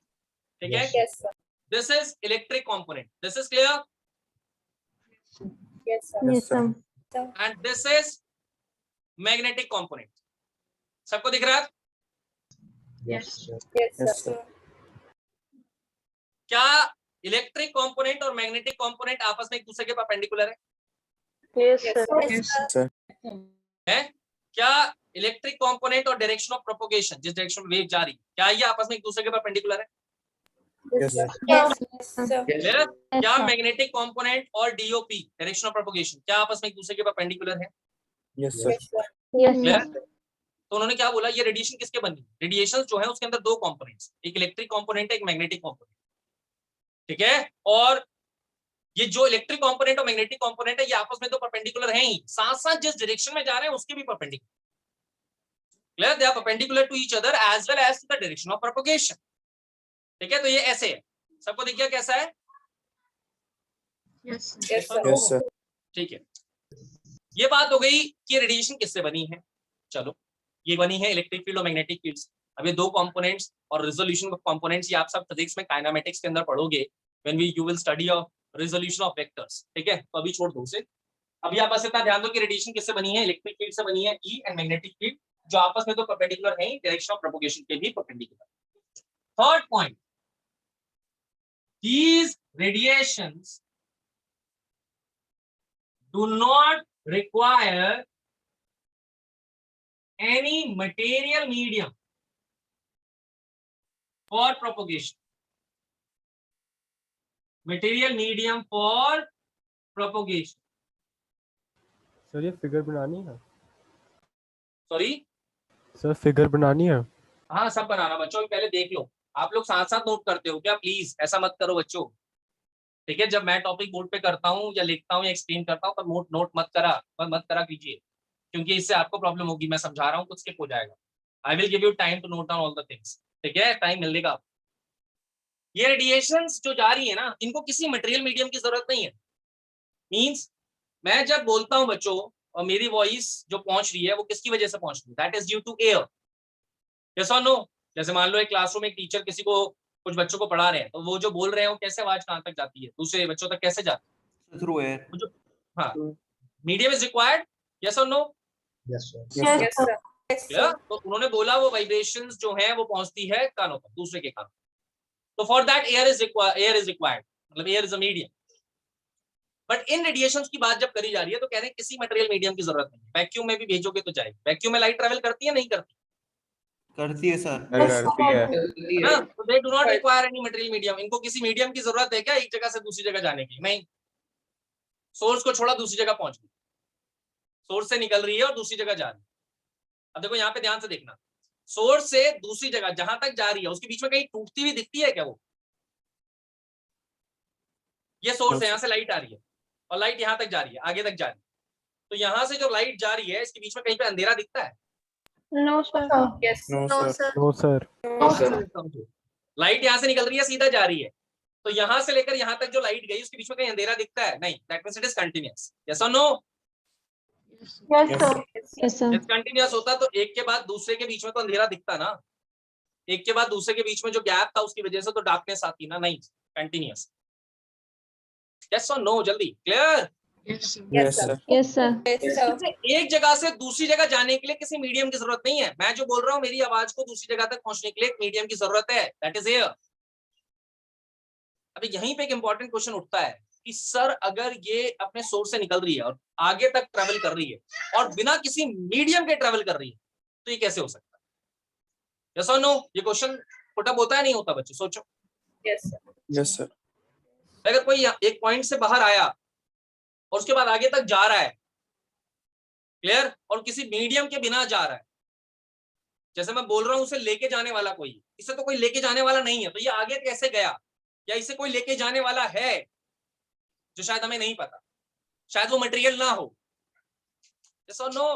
ठीक है। Yes, sir. This is electric component, this is clear, Yes, sir. Yes, sir. And this is magnetic component. सबको दिख रहा है? Yes, sir. Yes, Yes, sir. क्या इलेक्ट्रिक कंपोनेंट और मैग्नेटिक कंपोनेंट आपस में एक दूसरे के परपेंडिकुलर है? Yes, sir. Yes, sir. है? क्या इलेक्ट्रिक कंपोनेंट और डायरेक्शन ऑफ प्रोपगेशन, जिस डायरेक्शन में वेव जा रही है, क्या ये आपस में एक दूसरे के परपेंडिकुलर है? Yes, sir. Yes, sir. Clear? Yes, क्या sir. मैग्नेटिक कंपोनेंट और DOP, डायरेक्शन ऑफ प्रोपगेशन, क्या आपस में एक दूसरे के परपेंडिकुलर है? Yes, sir. Yes, sir. Yes, clear? sir. तो उन्होंने क्या बोला, ये रेडिएशन किसके बनी? रेडिएशन जो है उसके अंदर दो कंपोनेंट्स, एक इलेक्ट्रिक कंपोनेंट है, एक मैग्नेटिक कंपोनेंट, ठीक है। और ये जो इलेक्ट्रिक कंपोनेंट और मैग्नेटिक कंपोनेंट है ये आपस में तो परपेंडिकुलर हैं ही, साथ साथ जिस डायरेक्शन में जा रहे हैं उसके भी perpendicular. Clear? They are perpendicular to each other as well as to the direction of propagation. ठीक है, तो ये ऐसे है। सबको दिख गया कैसा है? Yes, sir. Yes, sir. Yes, sir. ठीक है, ये बात हो गई कि रेडिएशन किससे बनी है। चलो, ये बनी है इलेक्ट्रिक फील्ड और मैग्नेटिक फील्ड से। अब ये दो कंपोनेंट्स और रेजोल्यूशन ऑफ कंपोनेंट्स, ये आप सब फिजिक्स में काइनेमेटिक्स के अंदर पढ़ोगे when we you will study of resolution of vectors, ठीक है। तो अभी छोड़ दो उसे, अभी आप बस इतना ध्यान दो कि रेडिएशन किससे बनी है, इलेक्ट्रिक फील्ड से बनी है, ई एंड मैग्नेटिक फील्ड, जो आपस में तो परपेंडिकुलर है, डायरेक्शन ऑफ प्रोपगेशन के भी perpendicular. Third point, these radiations do not require any material medium for propagation. Material medium for propagation. Sir ये फिगर बनानी है। सॉरी सर फिगर बनानी है। हाँ, सब बनाना बच्चों, पहले देख लो। आप लोग साथ साथ नोट करते हो क्या? प्लीज ऐसा मत करो बच्चों, ठीक है। जब मैं टॉपिक बोर्ड पे करता हूँ या लिखता हूँ या एक्सप्लेन करता हूँ तो नोट मत करा कीजिए, क्योंकि इससे आपको प्रॉब्लम होगी। मैं समझा रहा हूँ, कुछ स्किप हो जाएगा। I will give you time to note down all the things, ठीक है, टाइम मिलेगा। ये रेडिएशंस जो जा रही है ना, इनको किसी मटेरियल मीडियम की जरूरत नहीं है। मींस मैं जब बोलता हूँ बच्चों और मेरी वॉइस जो पहुंच रही है वो किसकी वजह से पहुंच रही है? That is due to air. Yes और नो? जैसे मान लो एक क्लासरूम में एक टीचर किसी को, कुछ बच्चों को पढ़ा रहे हैं, तो वो जो बोल रहे हैं वो कैसे आवाज कहां तक जाती है? दूसरे बच्चों तक कैसे जाती है? Through air. हाँ, मीडियम इज रिक्वायर्ड। यस और no? Yes sir. Yes, sir. Clear? तो उन्होंने बोला वो वाइब्रेशंस जो है वो पहुंचती है कानों तक, दूसरे के कानों। तो for that air is required, मतलब air is a medium. But इन रेडिएशंस की बात जब करी जा रही है तो कह रहे हैं किसी मटेरियल मीडियम की जरूरत नहीं है। वैक्यूम में भी भेजोगे तो जाएगी। वैक्यूम में लाइट ट्रैवल करती है नहीं करती? करती है सर। करती है। है ना? तो they do not require any material medium. इनको किसी मीडियम की जरूरत है क्या एक जगह से दूसरी जगह जाने की? नहीं। सोर्स को छोड़ा दूसरी जगह पहुंच गई, सोर्स से निकल रही है और दूसरी जगह जा रही है। अब देखो यहाँ पे ध्यान से देखना, सोर्स से दूसरी जगह जहां तक जा रही है उसके बीच में कहीं टूटती हुई दिखती है क्या? वो ये सोर्स है, यहाँ से लाइट आ रही है और लाइट यहाँ तक जा रही है, आगे तक जा रही है। तो यहाँ से जो लाइट जा रही है इसके बीच में कहीं पे अंधेरा दिखता है? No, sir. Yes. No sir. No sir. Light यहाँ से निकल रही है, सीधा जा रही है, तो यहाँ से लेकर यहाँ तक जो लाइट गई उसके बीच में कहीं अंधेरा दिखता है? नहीं। That means it is continuous. Yes और no? Yes, sir. Yes, sir. जब कंटीन्यूअस होता तो एक के बाद दूसरे के बीच में तो अंधेरा दिखता ना, एक के बाद दूसरे के बीच में जो गैप था उसकी वजह से तो डार्कनेस आती ना। नहीं, कंटीन्यूअस। यस और नो? जल्दी। Clear? Yes sir. Yes, sir. Yes, sir. एक जगह से दूसरी जगह जाने के लिए किसी मीडियम की जरूरत नहीं है। मैं जो बोल रहा हूँ, मेरी आवाज को दूसरी जगह तक पहुंचने के लिए एक मीडियम की जरूरत है, दैट इज एयर। अभी यहीं पे एक इंपॉर्टेंट क्वेश्चन उठता है कि सर अगर ये अपने सोर्स से निकल रही है और आगे तक ट्रेवल कर रही है और बिना किसी मीडियम के ट्रेवल कर रही है, तो ये कैसे हो सकता है? यस और नो? ये क्वेश्चन पुटअप होता है नहीं होता बच्चों? सोचो। Yes, sir. Yes sir. अगर कोई एक पॉइंट से बाहर आया और उसके बाद आगे तक जा रहा है, क्लियर, और किसी मीडियम के बिना जा रहा है, जैसे मैं बोल रहा हूं उसे लेके जाने वाला कोई, इसे तो कोई लेके जाने वाला नहीं है, तो ये आगे कैसे गया? या इसे कोई लेके जाने वाला है जो शायद हमें नहीं पता, शायद वो मटेरियल ना हो। यस और no?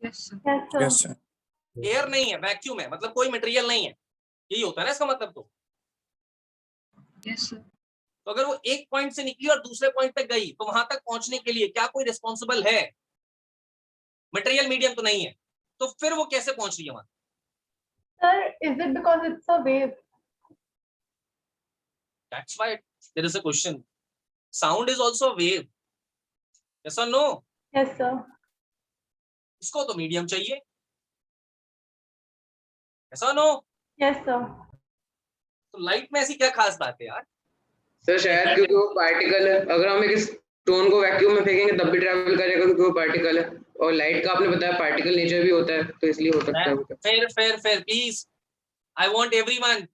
Yes, sir. Yes sir. Air नहीं है, वैक्यूम है, मतलब कोई मटेरियल नहीं है, यही होता है ना इसका मतलब। तो Yes, sir. तो अगर वो एक पॉइंट से निकली और दूसरे पॉइंट तक गई तो वहां तक पहुंचने के लिए क्या कोई रिस्पॉन्सिबल है? मटेरियल मीडियम तो नहीं है, तो फिर वो कैसे पहुंच रही है वहां? Sir, is it because it's a wave? That's why there is a question. Sound is also a wave. Yes or no? Yes, sir. इसको तो मीडियम चाहिए। Yes or no? Yes, sir. तो लाइट में ऐसी क्या खास बात है यार? सर शायद क्योंकि वो पार्टिकल है, अगर हम एक स्टोन को वैक्यूम में फेंकेंगे तब भी ट्रैवल करेगा क्योंकि वो पार्टिकल है, और लाइट का आपने बताया पार्टिकल नेचर भी होता है, तो इसलिए हो सकता है। Fair please, I want everyone,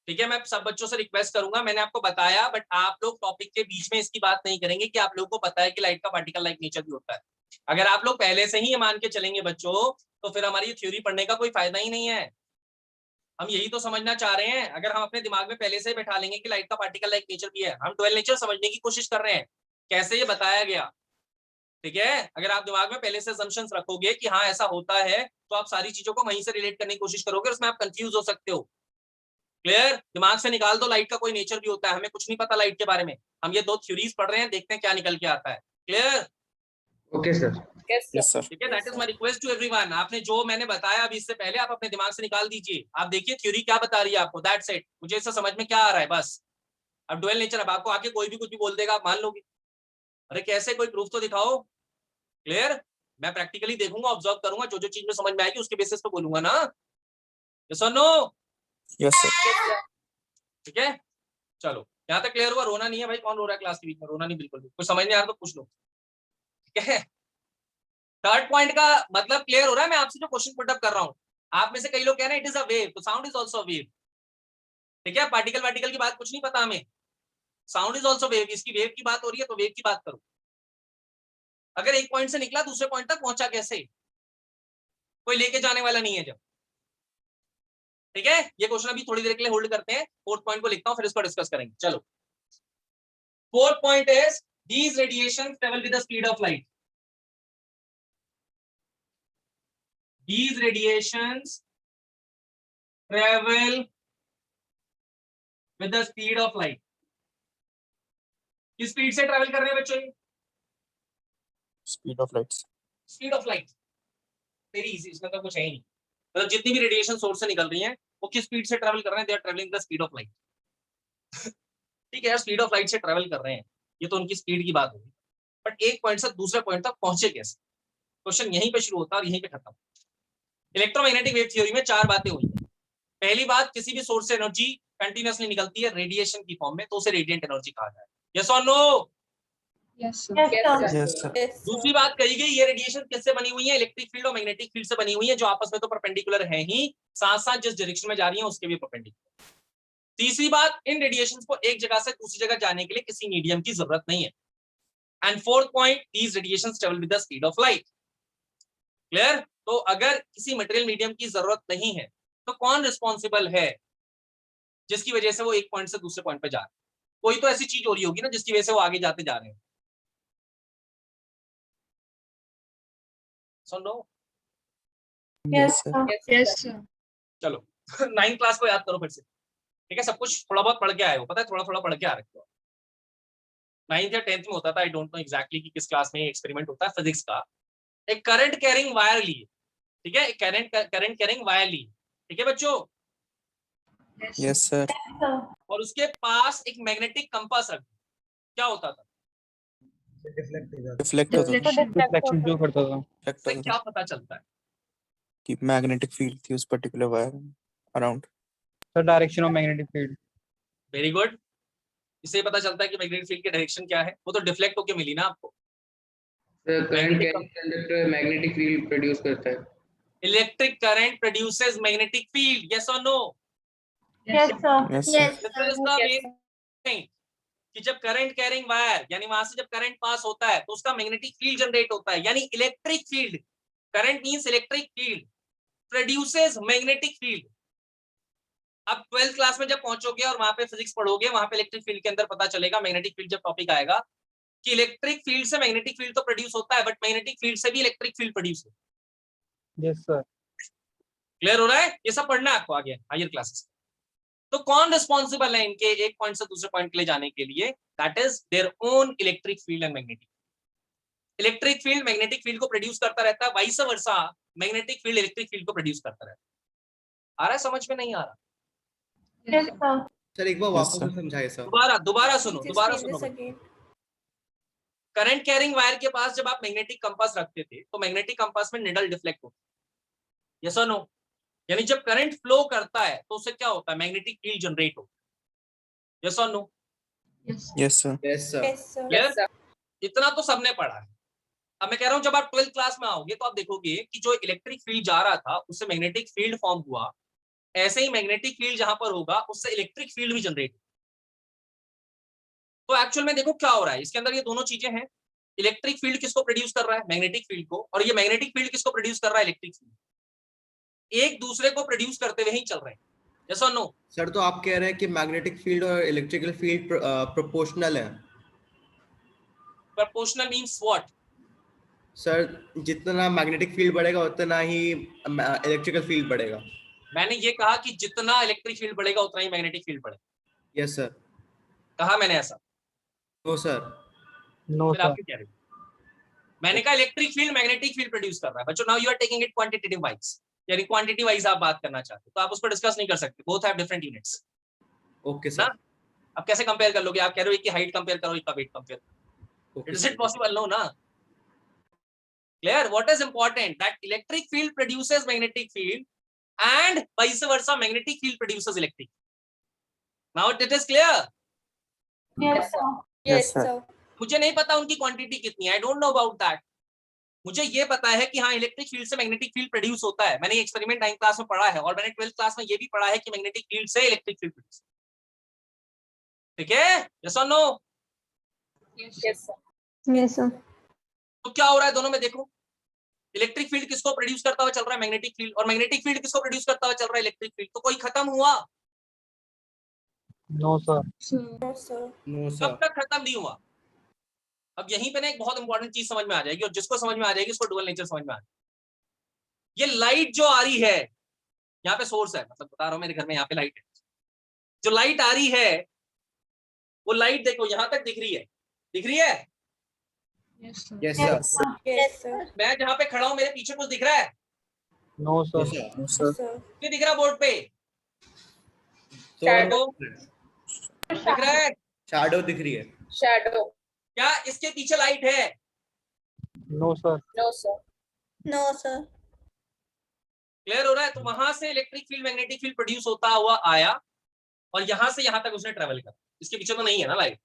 ठीक है। मैं सब बच्चों से रिक्वेस्ट करूंगा, मैंने आपको बताया, बट आप लोग टॉपिक के बीच में इसकी बात नहीं करेंगे कि आप लोगों को पता है कि लाइट का पार्टिकल लाइक नेचर भी होता है। अगर आप लोग पहले से ही ये मान के चलेंगे बच्चों, तो फिर हमारी थ्योरी पढ़ने का कोई फायदा ही नहीं है। हम यही तो समझना चाह रहे हैं। अगर हम अपने दिमाग में पहले से बैठा लेंगे कि लाइट का पार्टिकल लाइक नेचर भी है, हम डुअल नेचर समझने की कोशिश कर रहे हैं, कैसे ये बताया गया, ठीक है। अगर आप दिमाग में पहले से assumptions रखोगे कि हाँ ऐसा होता है, तो आप सारी चीजों को वहीं से रिलेट करने की कोशिश करोगे, उसमें आप कंफ्यूज हो सकते हो। क्लियर? दिमाग से निकाल दो, लाइट का कोई नेचर भी होता है, हमें कुछ नहीं पता लाइट के बारे में, हम ये दो थ्योरीज पढ़ रहे हैं, देखते हैं क्या निकल के आता है। Clear? Okay sir. Yes, sir. ठीक है, that is my request to everyone. आपने जो मैंने बताया अभी इससे पहले आप अपने दिमाग से निकाल दीजिए। आप देखिए थ्योरी क्या बता रही है आपको, दैट्स इट। मुझे इससे समझ में क्या आ रहा है बस। अब डुअल नेचर, अब आपको आके कोई भी कुछ भी बोल देगा आप मान लोगे। अरे कैसे, कोई प्रूफ तो दिखाओ। क्लियर? मैं प्रैक्टिकली देखूंगा, ऑब्जर्व करूंगा, जो जो चीज में समझ में आएगी उसके बेसिस पे बोलूंगा ना। यस और नो? Yes, sir. ठीक है, चलो यहाँ तक क्लियर हुआ। रोना नहीं है भाई, कौन रो रहा है क्लास के बीच में? रोना नहीं बिल्कुल भी। कुछ समझ नहीं आ रहा तो पूछ लो। ठीक है, थर्ड पॉइंट का मतलब क्लियर हो रहा है। मैं आपसे जो क्वेश्चन पुट अप कर रहा हूँ, आप में से कई लोग कह रहे हैं इट इज अ वेव, तो साउंड इज आल्सो वेव। ठीक है, पार्टिकल की बात कुछ नहीं पता हमें, साउंड इज आल्सो वेव। इसकी वेव की बात हो रही है तो वेव की बात करो। अगर एक पॉइंट से निकला दूसरे पॉइंट तक पहुंचा कैसे? कोई लेके जाने वाला नहीं है जब। ठीक है, ये क्वेश्चन अभी थोड़ी देर के लिए होल्ड करते हैं। फोर्थ पॉइंट को लिखता हूं, फिर इसको डिस्कस करेंगे। चलो, fourth point is these radiation travel with the speed of light. These radiations travel with the speed of light. किस स्पीड से ट्रेवल कर रहे हैं बच्चों? Speed of light. Speed of light. Very easy, इसमें तो कुछ है ही नहीं। मतलब जितनी भी रेडिएशन सोर्स से निकल रही हैं वो किस स्पीड से ट्रेवल कर रहे हैं? They are travelling the speed of light. ठीक है यार, स्पीड ऑफ लाइट से ट्रेवल कर रहे हैं, ये तो उनकी स्पीड की बात होगी। बट एक पॉइंट से दूसरे पॉइंट तक पहुंचे कैसे? क्वेश्चन यहीं पे शुरू होता है और यहीं पे खत्म। इलेक्ट्रोमैग्नेटिक वेव थ्योरी में 4 बातें हुई हैं। पहली बात, किसी भी सोर्स से एनर्जी कंटिन्यूअसली निकलती है रेडिएशन की फॉर्म में तो उसे रेडिएंट एनर्जी कहा जाए। यस और no? Yes, sir. Yes, sir. दूसरी बात कही गई, ये रेडिएशन किससे बनी हुई है? इलेक्ट्रिक फील्ड और मैग्नेटिक फील्ड से बनी हुई है, जो आपस में तो परपेंडिकुलर है ही, साथ साथ जिस डायरेक्शन में जा रही है उसके भी परपेंडिकुलर। तीसरी बात, इन रेडिएशंस को एक जगह से दूसरी जगह जाने के लिए किसी मीडियम की जरूरत नहीं है। And fourth point, these radiations travel with the speed of light. Clear? तो अगर किसी मटेरियल मीडियम की जरूरत नहीं है तो कौन रिस्पॉन्सिबल है जिसकी वजह से वो एक पॉइंट से दूसरे पॉइंट पे जा रहे हैं? कोई तो ऐसी चीज हो रही होगी ना जिसकी वजह से वो आगे जाते जा रहे हैं। सुन लो। Yes, sir. Yes, sir. चलो 9th क्लास को याद करो फिर से। ठीक है, सब कुछ थोड़ा बहुत पढ़ के आए हो, पता है, थोड़ा थोड़ा पढ़ के आ रखे हो। 9th या 10th में होता था, आई डोंट नो एग्जैक्टली कि किस क्लास में एक्सपेरिमेंट होता है फिजिक्स का। एक करंट कैरिंग वायर लिए, ठीक है, एक करंट कैरिंग वायर ली, ठीक है बच्चों, Yes, sir. और उसके पास एक मैग्नेटिक कंपास रख दिया। क्या होता था? Reflect होता था. Reflection जो करता था. Reflect इससे होता क्या था पता चलता है? कि magnetic field थी उस particular wire में around. The direction of magnetic field. Very good. इससे पता चलता है कि मैग्नेटिक फील्ड की डायरेक्शन क्या है। वो तो डिफ्लेक्ट होके मिली ना आपको। Current carrying conductor magnetic field produce करता है। Electric current produces magnetic field, yes और no? Yes, sir. Yes, sir. This is the main thing, कि जब करंट कैरिंग वायर यानी वहां से जब करंट पास होता है तो उसका मैग्नेटिक फील्ड जनरेट होता है, यानी electric field. Current means electric field produces magnetic field. अब 12th क्लास में जब पहुंचोगे और वहां पे फिजिक्स पढ़ोगे, वहां पे इलेक्ट्रिक फील्ड के अंदर पता चलेगा, मैग्नेटिक फील्ड जब टॉपिक आएगा, कि इलेक्ट्रिक फील्ड से मैग्नेटिक फील्ड तो प्रोड्यूस होता है, बट मैग्नेटिक फील्ड से भी इलेक्ट्रिक फील्ड प्रोड्यूस होता है। Yes, sir. क्लियर हो रहा है? ये सब पढ़ना है आपको आगे हायर क्लासेस। तो कौन रिस्पॉन्सिबल है इनके एक पॉइंट से दूसरे पॉइंट के लिए जाने के लिए? That is their own electric field and magnetic. Electric field magnetic field को प्रोड्यूस करता रहता है, vice versa magnetic field electric field को प्रोड्यूस करता रहता है। आ रहा है समझ में? नहीं आ रहा? Yes, sir. सर एक बार Yes, वापस sir. से समझाइए सर। दोबारा सुनो। again. करंट कैरिंग वायर के पास जब आप मैग्नेटिक कंपास रखते थे तो मैग्नेटिक कंपास में निडल डिफ्लेक्ट होता है, यस और नो? यानी जब करंट फ्लो करता है तो उससे क्या होता है? मैग्नेटिक फील्ड जनरेट होता है, यस और no? Yes. Yes, sir. Yes sir. Clear? इतना तो सबने पढ़ा है। अब मैं कह रहा हूं जब आप 12th क्लास में आओगे तो आप देखोगे कि जो इलेक्ट्रिक फील्ड जा रहा था उससे मैग्नेटिक फील्ड फॉर्म हुआ, ऐसे ही मैग्नेटिक फील्ड जहां पर होगा उससे इलेक्ट्रिक फील्ड भी जनरेट। तो एक्चुअल में देखो क्या हो रहा है इसके अंदर, ये दोनों चीजें हैं। इलेक्ट्रिक फील्ड किसको प्रोड्यूस कर रहा है? मैग्नेटिक फील्ड को। और ये मैग्नेटिक फील्ड किसको प्रोड्यूस कर रहा है? Electric field. एक दूसरे को प्रोड्यूस करते हुए ही चल रहे हैं, यस और नो? सर तो आप कह रहे हैं कि मैग्नेटिक फील्ड और इलेक्ट्रिकल फील्ड प्रोपोर्शनल है। Proportional means what? सर जितना मैग्नेटिक फील्ड बढ़ेगा उतना ही इलेक्ट्रिकल फील्ड बढ़ेगा। मैंने ये कहा कि जितना इलेक्ट्रिक फील्ड बढ़ेगा उतना ही मैग्नेटिक फील्ड बढ़ेगा। Yes sir. कहा मैंने ऐसा? No sir. No, फिर sir. आप क्या कह रहे हो? मैंने कहा electric field magnetic field produce कर रहा है बच्चों। Now you are taking it quantitative wise, यानी क्वांटिटी वाइज आप बात करना चाहते हो तो आप उस पर डिस्कस नहीं कर सकते, both have different units okay ना। सर, अब कैसे कंपेयर कर लोगे? आप कह रहे हो एक की हाइट कंपेयर करो, एक का वेट कंपेयर करो, okay is it possible? No ना। Clear? What is important that electric field produces magnetic field and vice versa, magnetic field produces electric. Now it is clear. Yes, sir. Yes, sir. मुझे नहीं पता उनकी quantity कितनी है, I don't know about that. मुझे ये पता है कि हाँ इलेक्ट्रिक फील्ड से मैग्नेटिक फील्ड प्रोड्यूस होता है। मैंने ये एक्सपेरिमेंट 9th क्लास में पढ़ा है और मैंने 12th क्लास में ये भी पढ़ा है कि मैग्नेटिक फील्ड से इलेक्ट्रिक फील्ड प्रोड्यूस। ठीक है? यस और no? Yes, Yes, sir. Yes, sir. तो क्या हो रहा है दोनों में? देखो, इलेक्ट्रिक फील्ड किसको प्रोड्यूस करता हुआ चल रहा है? Magnetic field. और मैग्नेटिक फील्ड किसको प्रोड्यूस करता हुआ चल रहा है? Electric field. तो कोई खत्म हुआ? No sir. No, sir. No कब सर, तक खत्म नहीं हुआ? अब यहीं पे ना एक बहुत इंपॉर्टेंट चीज समझ में आ जाएगी, और जिसको समझ में आ जाएगी उसको डुअल नेचर समझ में आ जाएगी। ये लाइट जो आ रही है, यहाँ पे सोर्स है, मतलब बता रहा हूं मेरे घर में यहाँ पे लाइट है, जो लाइट आ रही है वो लाइट देखो यहाँ तक दिख रही है, दिख रही है? Yes, sir. Yes Yes, sir, Yes, sir. मैं जहाँ पे खड़ा हूँ मेरे पीछे कुछ दिख रहा है? No sir. Yes, sir. नहीं दिख रहा बोर्ड पे? Shadow. दिख रहा है? शैडो दिख रही है। Shadow. क्या इसके पीछे लाइट है? No sir. No, sir. No, sir. Clear हो रहा है? तो वहां से electric field magnetic field produce होता हुआ आया और यहां से यहां तक उसने ट्रेवल करा। इसके पीछे तो नहीं है ना लाइट?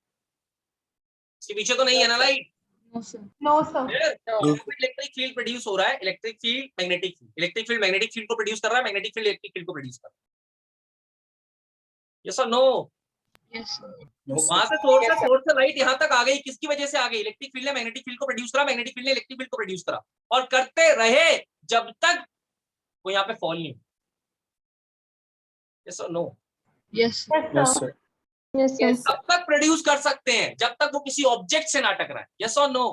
इसके पीछे तो नहीं है ना light? No, sir. No, sir. Electric field produce हो रहा है, electric field magnetic field, electric field magnetic field को प्रोड्यूस कर रहा है, मैग्नेटिक फील्ड इलेक्ट्रिक फील्ड को प्रोड्यूस कर रहा है। यस और नो? Yes, sir. वहां से सोर्स से लाइट यहां तक आ गई, किसकी वजह से आ गई? इलेक्ट्रिक फील्ड ने मैग्नेटिक फील्ड को प्रोड्यूस करा, मैग्नेटिक फील्ड ने इलेक्ट्रिक फील्ड को प्रोड्यूस करा, और करते रहे जब तक वो यहाँ पे फॉल नहीं। यस और no? Yes, sir. Yes sir. Yes, sir. तब तक प्रोड्यूस कर सकते हैं जब तक वो किसी ऑब्जेक्ट से ना टकराए। यस और no?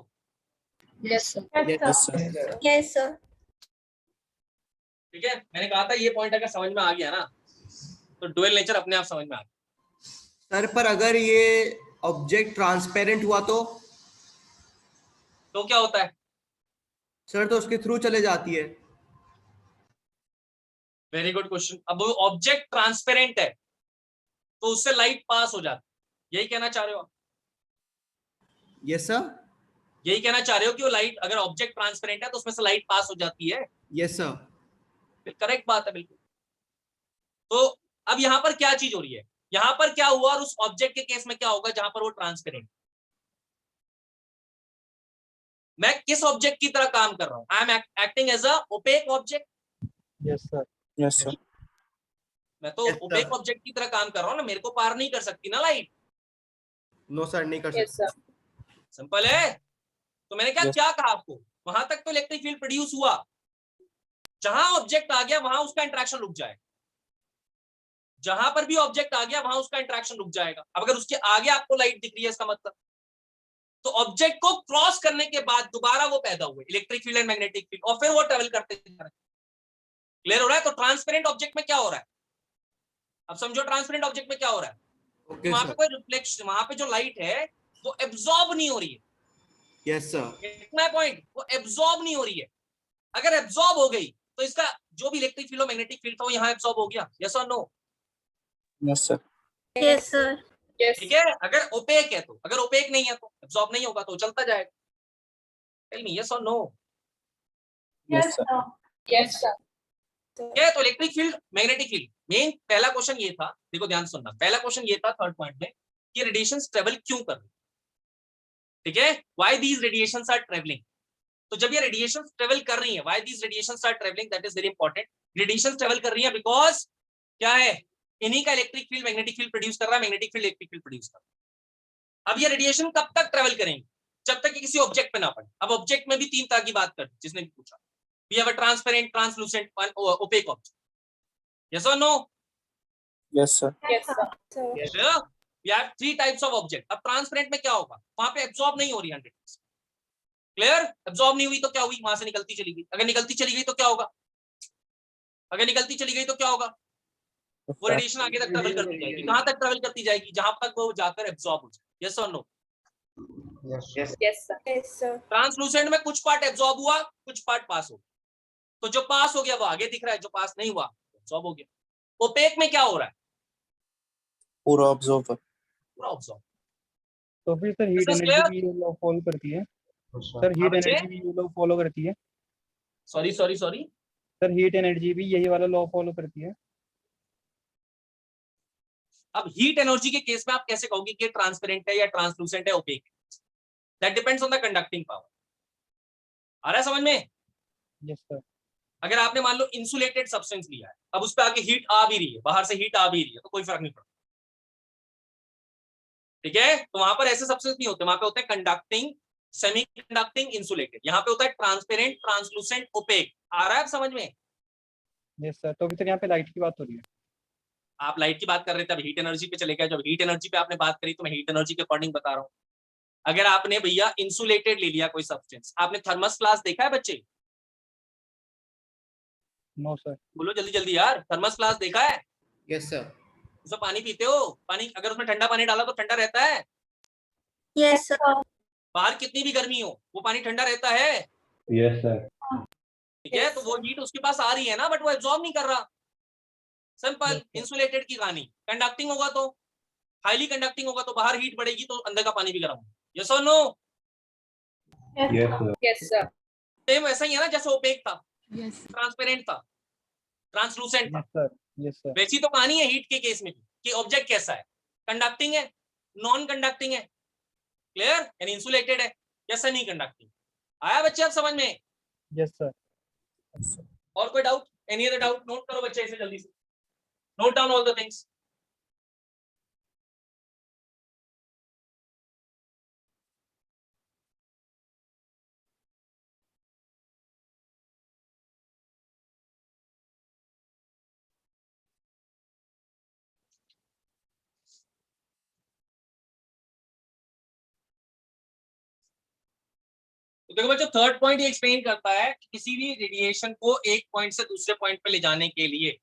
Yes, sir. Yes sir, Yes, sir. ठीक है, मैंने कहा था ये पॉइंट अगर समझ में आ गया ना तो डुअल नेचर अपने आप समझ में आ गया। सर पर अगर ये ऑब्जेक्ट ट्रांसपेरेंट हुआ तो तो क्या होता है? सर तो उसके थ्रू चले जाती है। Very good question. अब वो ऑब्जेक्ट ट्रांसपेरेंट है तो उससे लाइट पास हो जाती है, यही कहना चाह रहे हो आप? यस सर, यही कहना चाह रहे हो कि वो लाइट, अगर ऑब्जेक्ट ट्रांसपेरेंट है तो उसमें से लाइट पास हो जाती है? यस सर, करेक्ट बात है बिल्कुल। तो अब यहाँ पर क्या चीज हो रही है? यहाँ पर क्या हुआ और उस ऑब्जेक्ट के केस में क्या होगा जहां पर वो ट्रांसपेरेंट? मैं किस ऑब्जेक्ट की तरह काम कर रहा हूं? I am acting as a opaque object. Yes sir. Yes sir. मैं तो Yes, sir. ओपेक ऑब्जेक्ट की तरह काम कर रहा हूं ना, मेरे को पार नहीं कर सकती ना लाइट। नो सर नहीं कर Yes, सकते। sir. सिंपल है। तो मैंने क्या Yes. क्या कहा आपको? वहां तक तो इलेक्ट्रिक फील्ड प्रोड्यूस हुआ, जहां ऑब्जेक्ट आ गया वहां उसका इंटरेक्शन रुक जाएगा। जहां पर भी ऑब्जेक्ट आ गया वहां उसका इंटरेक्शन रुक जाएगा। अब अगर उसके आगे आपको लाइट दिख रही है इसका मतलब तो ऑब्जेक्ट को क्रॉस करने के बाद दोबारा वो पैदा हुए electric field and magnetic field, और फिर वो ट्रेवल करते हैं। क्लियर हो रहा है? तो ट्रांसपेरेंट ऑब्जेक्ट में क्या हो रहा है? अब समझो ट्रांसपेरेंट ऑब्जेक्ट में क्या हो रहा है। ओके वहां पे सर, कोई रिफ्लेक्शन, वहां पे जो लाइट है वो एब्जॉर्ब नहीं हो रही है। यस सर, इतना पॉइंट, वो एब्जॉर्ब नहीं हो रही है। अगर एब्जॉर्ब हो गई तो इसका जो भी इलेक्ट्रिक फील्ड और मैग्नेटिक फील्ड था वो यहाँ एब्जॉर्ब हो गया। यस और no? Yes sir. Yes, sir. Yes. ठीक है, अगर ओपेक है तो, अगर ओपेक नहीं है तो एब्जॉर्ब नहीं होगा तो चलता जाएगा। टेल मी यस और no? Yes, sir. Yes, sir. क्या है? तो electric field magnetic field, main पहला क्वेश्चन ये था, देखो ध्यान से सुनना, पहला क्वेश्चन ये था थर्ड पॉइंट में कि रेडिएशंस ट्रेवल क्यों कर रही है। ठीक है, why these radiations are travelling. तो जब ये रेडिएशंस ट्रेवल कर रही है, why these radiations are travelling, that is very important. Radiations travel कर रही है बिकॉज क्या है, इन्हीं का electric field magnetic field produce कर रहा है, magnetic field electric field produce कर रहा है। अब ये रेडिएशन कब तक ट्रेवल करेंगे? जब तक कि किसी ऑब्जेक्ट पे ना पड़े। अब ऑब्जेक्ट में भी तीन तरह की बात कर, जिसने भी पूछा, we have a transparent, translucent and opaque object. Yes और no? Yes sir. Yes, sir. We have three types of object. अब ट्रांसपेरेंट में क्या होगा? वहां पे एब्जॉर्ब नहीं हो रही 100%। क्लियर? एब्जॉर्ब नहीं हुई तो क्या हुई? वहां से निकलती चली गई। अगर निकलती चली गई तो क्या होगा? अगर निकलती चली गई तो क्या होगा? वो रेडिएशन आगे तक ट्रेवल करती जाएगी। कहां तक ट्रेवल करती जाएगी? जहां तक वो जाकर एब्जॉर्ब हो जाए। यस और no? Yes Yes, sir. Yes, sir. Translucent में कुछ पार्ट एब्जॉर्ब हुआ, कुछ पार्ट पास हो गया। तो जो पास हो गया वो आगे दिख रहा है, जो पास नहीं हुआ एब्जॉर्ब हो गया। ओपेक में क्या हो रहा है? पूरा ऑब्जर्वर। पूरा ऑब्जॉर्ब। तो फिर sir heat This is energy clear? भी ये लॉ फॉलो करती है सर, हीट बच्चे? एनर्जी भी ये लॉ फॉलो करती है sorry sorry sorry, sir, heat energy भी यही वाला लॉ फॉलो करती है। अब हीट एनर्जी के केस में आप कैसे कहोगे कि ट्रांसपेरेंट है या ट्रांसलूसेंट है, opaque? That depends on the conducting power. आ रहा है समझ में? Yes sir. अगर आपने मान लो इंसुलेटेड सब्सटेंस लिया है, अब उस पर आके हीट आ भी रही है, बाहर से हीट आ भी रही है, तो कोई फर्क नहीं पड़ता। ठीक है, तो वहां पर ऐसे सब्सटेंस नहीं होते, वहां पे होते हैं कंडक्टिंग, सेमी कंडक्टिंग, इंसुलेटेड। यहाँ पे होता है ट्रांसपेरेंट, ट्रांसलूसेंट, ओपेक। आ रहा है समझ में? Yes sir. तो अभी सर यहाँ पे लाइट की बात हो रही है। आप लाइट की बात कर रहे थे, अब हीट एनर्जी पे चले गए। जब हीट एनर्जी पे आपने बात करी तो मैं हीट एनर्जी के अकॉर्डिंग बता रहा हूँ। अगर आपने भैया इंसुलेटेड ले लिया कोई सब्सटेंस, आपने थर्मस फ्लास्क देखा है बच्चे? No sir. बोलो जल्दी जल्दी यार, थर्मस फ्लास्क देखा है? Yes sir. उसमें पानी पीते हो? पानी अगर उसमें ठंडा पानी डाला तो ठंडा रहता है? Yes, sir. बाहर कितनी भी गर्मी हो वो पानी ठंडा रहता है? Yes sir. ठीक है, तो वो हीट उसके पास आ रही है ना, बट वो एब्जॉर्ब नहीं कर रहा। सिंपल। इंसुलेटेड की कहानी। कंडक्टिंग होगा तो, हाईली कंडक्टिंग होगा तो बाहर हीट बढ़ेगी तो अंदर का पानी भी गर्म होगा। यस और no? Yes sir. Yes, sir. Same वैसा ही है ना, जैसे ओपेक था, Yes. ट्रांसपेरेंट था, ट्रांसलूसेंट था। Yes sir. Yes sir. वैसी तो कहानी है हीट के केस में भी, कि ऑब्जेक्ट कैसा है, कंडक्टिंग है, नॉन कंडक्टिंग है, क्लियर, यानी इंसुलेटेड है या सेमी कंडक्टिंग। आया बच्चे अब समझ में? Yes sir. और कोई doubt? Any other doubt? Note करो बच्चे इसे जल्दी से, note down all the things. तो देखो बच्चों, थर्ड पॉइंट ये एक्सप्लेन करता है कि किसी भी रेडिएशन को एक पॉइंट से दूसरे पॉइंट पे ले जाने के लिए,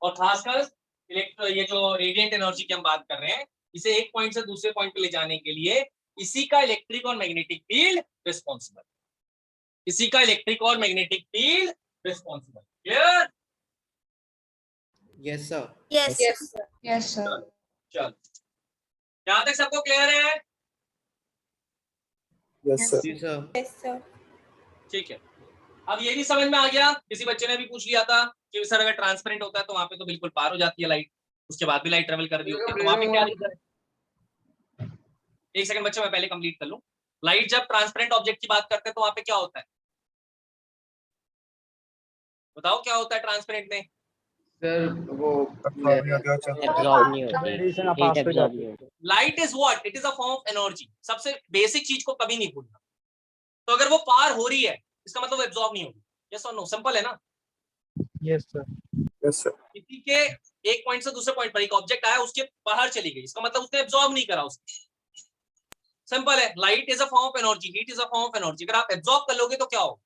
और खासकर ये जो रेडिएंट एनर्जी की हम बात कर रहे हैं, इसे एक पॉइंट से दूसरे पॉइंट पे ले जाने के लिए इसी का इलेक्ट्रिक और मैग्नेटिक फील्ड रिस्पॉन्सिबल, इसी का इलेक्ट्रिक और magnetic field responsible. Clear? Yes sir. Yes. Yes, sir. Yes, sir. चल, यहां तक सबको क्लियर है? Yes sir. जी सर। Yes, sir. ठीक है, अब ये भी समझ में आ गया। किसी बच्चे ने भी पूछ लिया था कि सर अगर ट्रांसपेरेंट होता है तो वहां पे तो बिल्कुल पार हो जाती है लाइट, उसके बाद भी लाइट ट्रेवल कर रही होती है, तो वहां पे क्या रीजन है? एक सेकंड बच्चे, मैं पहले कंप्लीट कर लूं। लाइट जब ट्रांसपेरेंट ऑब्जेक्ट की बात करते हैं तो वहां पे क्या होता है? बताओ क्या होता है ट्रांसपेरेंट में? सर वो एब्जॉर्ब नहीं होती, रेडिएशन हीट पास हो एब्जॉर्ब जाती नहीं है। होती। Light is what? It is a form of energy. सबसे बेसिक चीज को कभी नहीं भूलना। तो अगर वो पार हो रही है इसका मतलब वो एब्जॉर्ब नहीं होगी। यस और नो? सिंपल है ना? Yes sir. Yes sir. किसी के एक पॉइंट से दूसरे पॉइंट पर एक ऑब्जेक्ट आया, उसके बाहर चली गई, इसका मतलब उसने एब्जॉर्ब नहीं करा उसको। सिंपल है। Light is a form of energy, heat is a form of energy. अगर आप एब्जॉर्ब कर लोगे तो क्या होगा?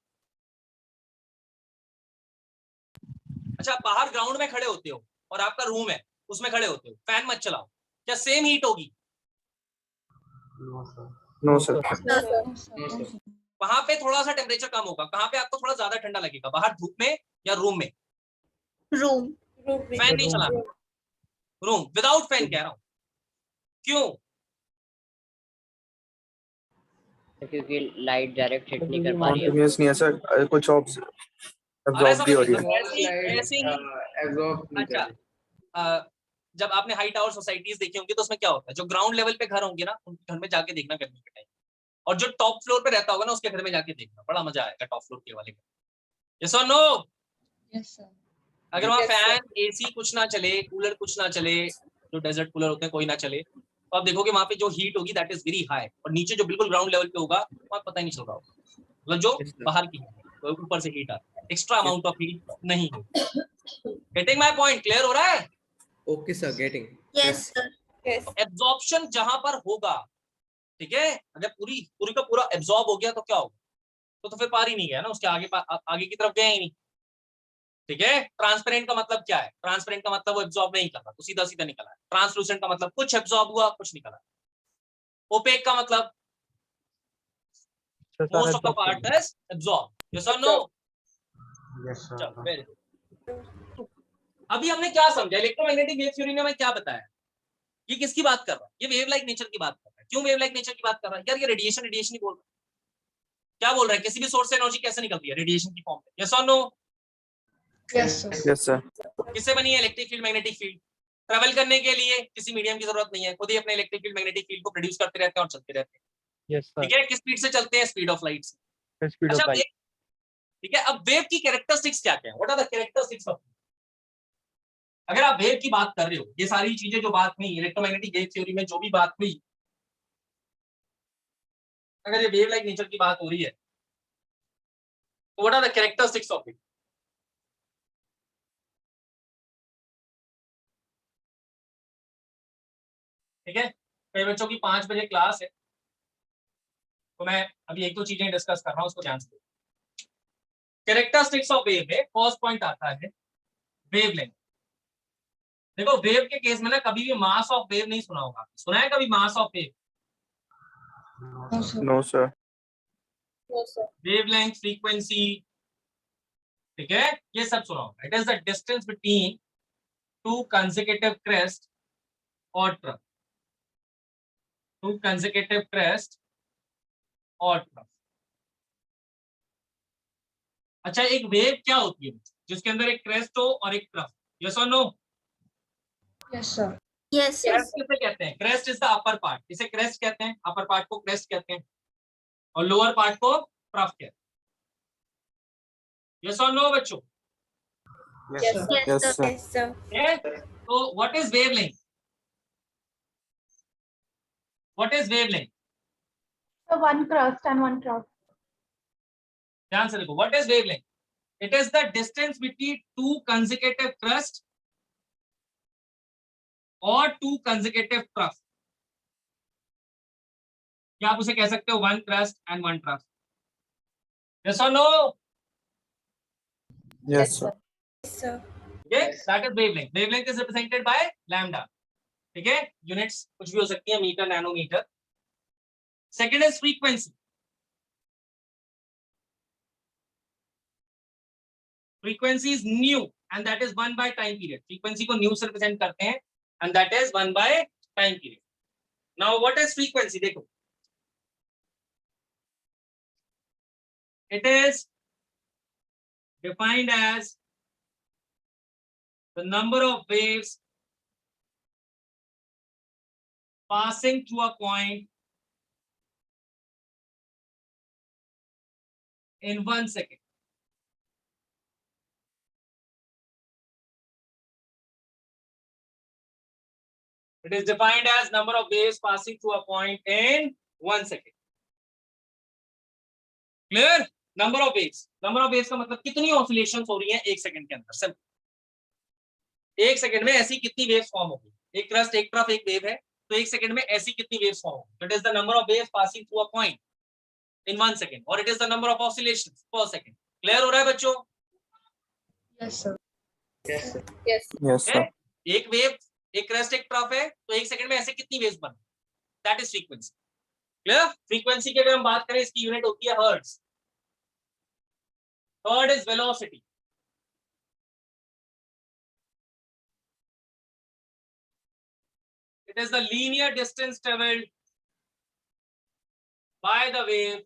अच्छा, बाहर ग्राउंड में खड़े होते हो और आपका रूम है, उसमें खड़े होते हो, फैन मत चलाओ, क्या सेम हीट होगी? No sir. No, sir. वहां पे थोड़ा सा टेम्परेचर कम होगा, कहां पे आपको थोड़ा ज्यादा ठंडा लगेगा? बाहर धूप में या रूम में? Room. फैन नहीं चलाना, रूम विदाउट फैन कह रहा हूं। क्यों? क्योंकि लाइट डायरेक्ट हिट नहीं कर पा रही है। कॉन्टिन्यूअस नहीं है सर, कुछ एब्जॉर्ब भी हो रही है। ऐसे ही। एब्जॉर्ब नहीं अच्छा, कर जब आपने हाई टावर सोसाइटीज देखी होंगी तो उसमें क्या होता है, जो ग्राउंड लेवल पे घर होंगे ना, उनके घर में जाके देखना गर्मी के टाइम, और जो टॉप फ्लोर पे रहता होगा ना उसके घर में जाके देखना, बड़ा मजा आएगा टॉप फ्लोर के वाले घर। यस और नो? Yes, sir. अगर वहाँ Yes, sir. फैन, एसी कुछ ना चले, कूलर कुछ ना चले, जो डेजर्ट कूलर होते हैं कोई ना चले, तो आप देखोगे वहां पे जो हीट होगी दैट इज वेरी हाई, और नीचे जो बिल्कुल ग्राउंड लेवल पे होगा वहाँ पता ही नहीं चल रहा होगा, मतलब जो Yes, sir. बाहर की तो ऊपर से हीट आता है, एक्स्ट्रा अमाउंट ऑफ हीट नहीं होगी। Getting my point? क्लियर हो रहा है? Okay sir, getting. Yes, sir. Yes. Absorption जहां पर होगा, ठीक है, अगर पूरी का पूरा एब्जॉर्ब हो गया तो क्या होगा? तो फिर पार ही नहीं गया ना, उसके आगे की तरफ गया ही नहीं। ठीक है, ट्रांसपेरेंट का मतलब क्या है? ट्रांसपेरेंट का मतलब वो एब्जॉर्ब नहीं कर रहा, तो सीधा सीधा निकला है। ट्रांसलूसेंट का मतलब कुछ एब्जॉर्ब हुआ, कुछ निकला। ओपेक का मतलब sir. Most of the part is absorbed. Yes or no? Yes, sir. चलो, very good. अभी हमने क्या समझा? इलेक्ट्रोमैग्नेटिक वेव थ्योरी ने हमें क्या बताया? ये किसकी बात कर रहा है? ये वेव लाइक नेचर की बात कर रहा है। क्यों वेव लाइक नेचर की बात कर रहा है? यार ये रेडिएशन ही बोल रहा है। क्या बोल रहा है? किसी भी सोर्स से एनर्जी कैसे निकलती है? रेडिएशन की फॉर्म में। यस और no? Yes, sir. Yes, sir. किससे बनी है electric field, magnetic field? Travel करने के लिए किसी मीडियम की जरूरत नहीं है, खुद ही अपने इलेक्ट्रिक फील्ड, मैग्नेटिक फील्ड को प्रोड्यूस करते रहते हैं और चलते रहते हैं। Yes, sir. ठीक है, किस स्पीड से चलते हैं? स्पीड ऑफ लाइट से। The speed of अच्छा, light. ठीक है, अब वेव की कैरेक्टरिस्टिक्स क्या क्या है? What are the characteristics of? अगर आप वेव की बात कर रहे हो, ये सारी चीजें जो बात हुई इलेक्ट्रोमैग्नेटिक वेव थ्योरी में, जो भी बात हुई, अगर ये वेव लाइक नेचर की बात हो रही है, तो what are the characteristics of it? ठीक है, कई बच्चों की 5 बजे क्लास है, तो मैं अभी एक दो चीजें डिस्कस कर रहा हूं, उसको ध्यान से। कैरेक्टरिस्टिक्स ऑफ वेव में फर्स्ट पॉइंट आता है वेवलेंथ। देखो, वेव के केस में ना कभी भी मास ऑफ वेव नहीं सुना होगा। सुना है कभी mass of wave? No, sir. No, sir. No, sir. Wavelength, frequency, ठीक है, ये सब सुना होगा। It is the distance between two consecutive crest और ट्रफ। टू कंसेक्यूटिव क्रेस्ट और ट्रफ। अच्छा, एक वेव क्या होती है जिसके अंदर एक क्रेस्ट हो और एक ट्रफ? यस और no? Yes, sir. Yes, sir. Crest किसे कहते हैं? Crest is the upper part, इसे क्रेस्ट कहते हैं, अपर पार्ट को क्रेस्ट कहते हैं, और लोअर पार्ट को ट्रफ कहते हैं। यस और नो बच्चों? Yes, Yes, sir. yes, Yes, sir. sir. Yes, sir. Okay? So what is wavelength? What is wavelength? So one crust and one trough. ध्यान से देखो, what is wavelength? It is the distance between two consecutive crust or two consecutive trough. या आप उसे कह सकते हो one crust and one trough. Yes or no? Yes, sir. Yes, sir. Okay, that is wavelength. Wavelength is represented by lambda. ठीक है, units कुछ भी हो सकती है, metre, nanometre. Second is frequency. Frequency is nu and that is 1 by time period. Frequency को nu से represent करते हैं and that is 1 by time period. Now what is frequency? देखो, it is defined as the number of waves passing through a point in 1 second. It is defined as number of waves passing through a point in 1 second. Clear? Number of waves. Number of waves का मतलब कितनी oscillations हो रही हैं 1 second के अंदर। Simple, 1 second में ऐसी कितनी वेव्स फॉर्म होगी? एक क्रस्ट, एक ट्रफ, एक वेव है, तो 1 सेकंड में ऐसी कितनी वेव्स फॉर्म होगी? It is the number of waves passing through a point in 1 second, or it is the number of oscillations per second. Clear हो रहा है बच्चों? Yes, sir. Yes. Yes, sir. एक वेव, एक क्रस्ट, एक trough है, तो 1 सेकंड में ऐसे कितनी वेव्स बन? That is frequency. Clear? Frequency की अगर हम बात करें, इसकी यूनिट होती है hertz. Third is velocity. It is the linear distance traveled by the wave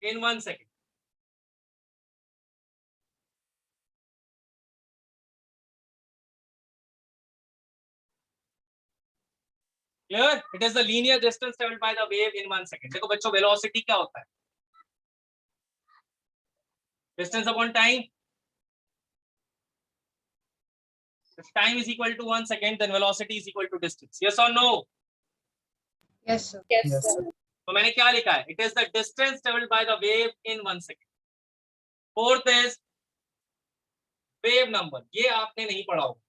in 1 second. Clear? It is the linear distance traveled by the wave in 1 second. देखो बच्चों, velocity क्या होता है? Distance upon time. If time is equal to 1 second, then velocity is equal to distance. Yes or no? Yes, sir. Yes, Yes, sir. तो मैंने क्या लिखा है? It is the distance traveled by the wave in 1 second. Fourth is wave number. ये आपने नहीं पढ़ा होगा।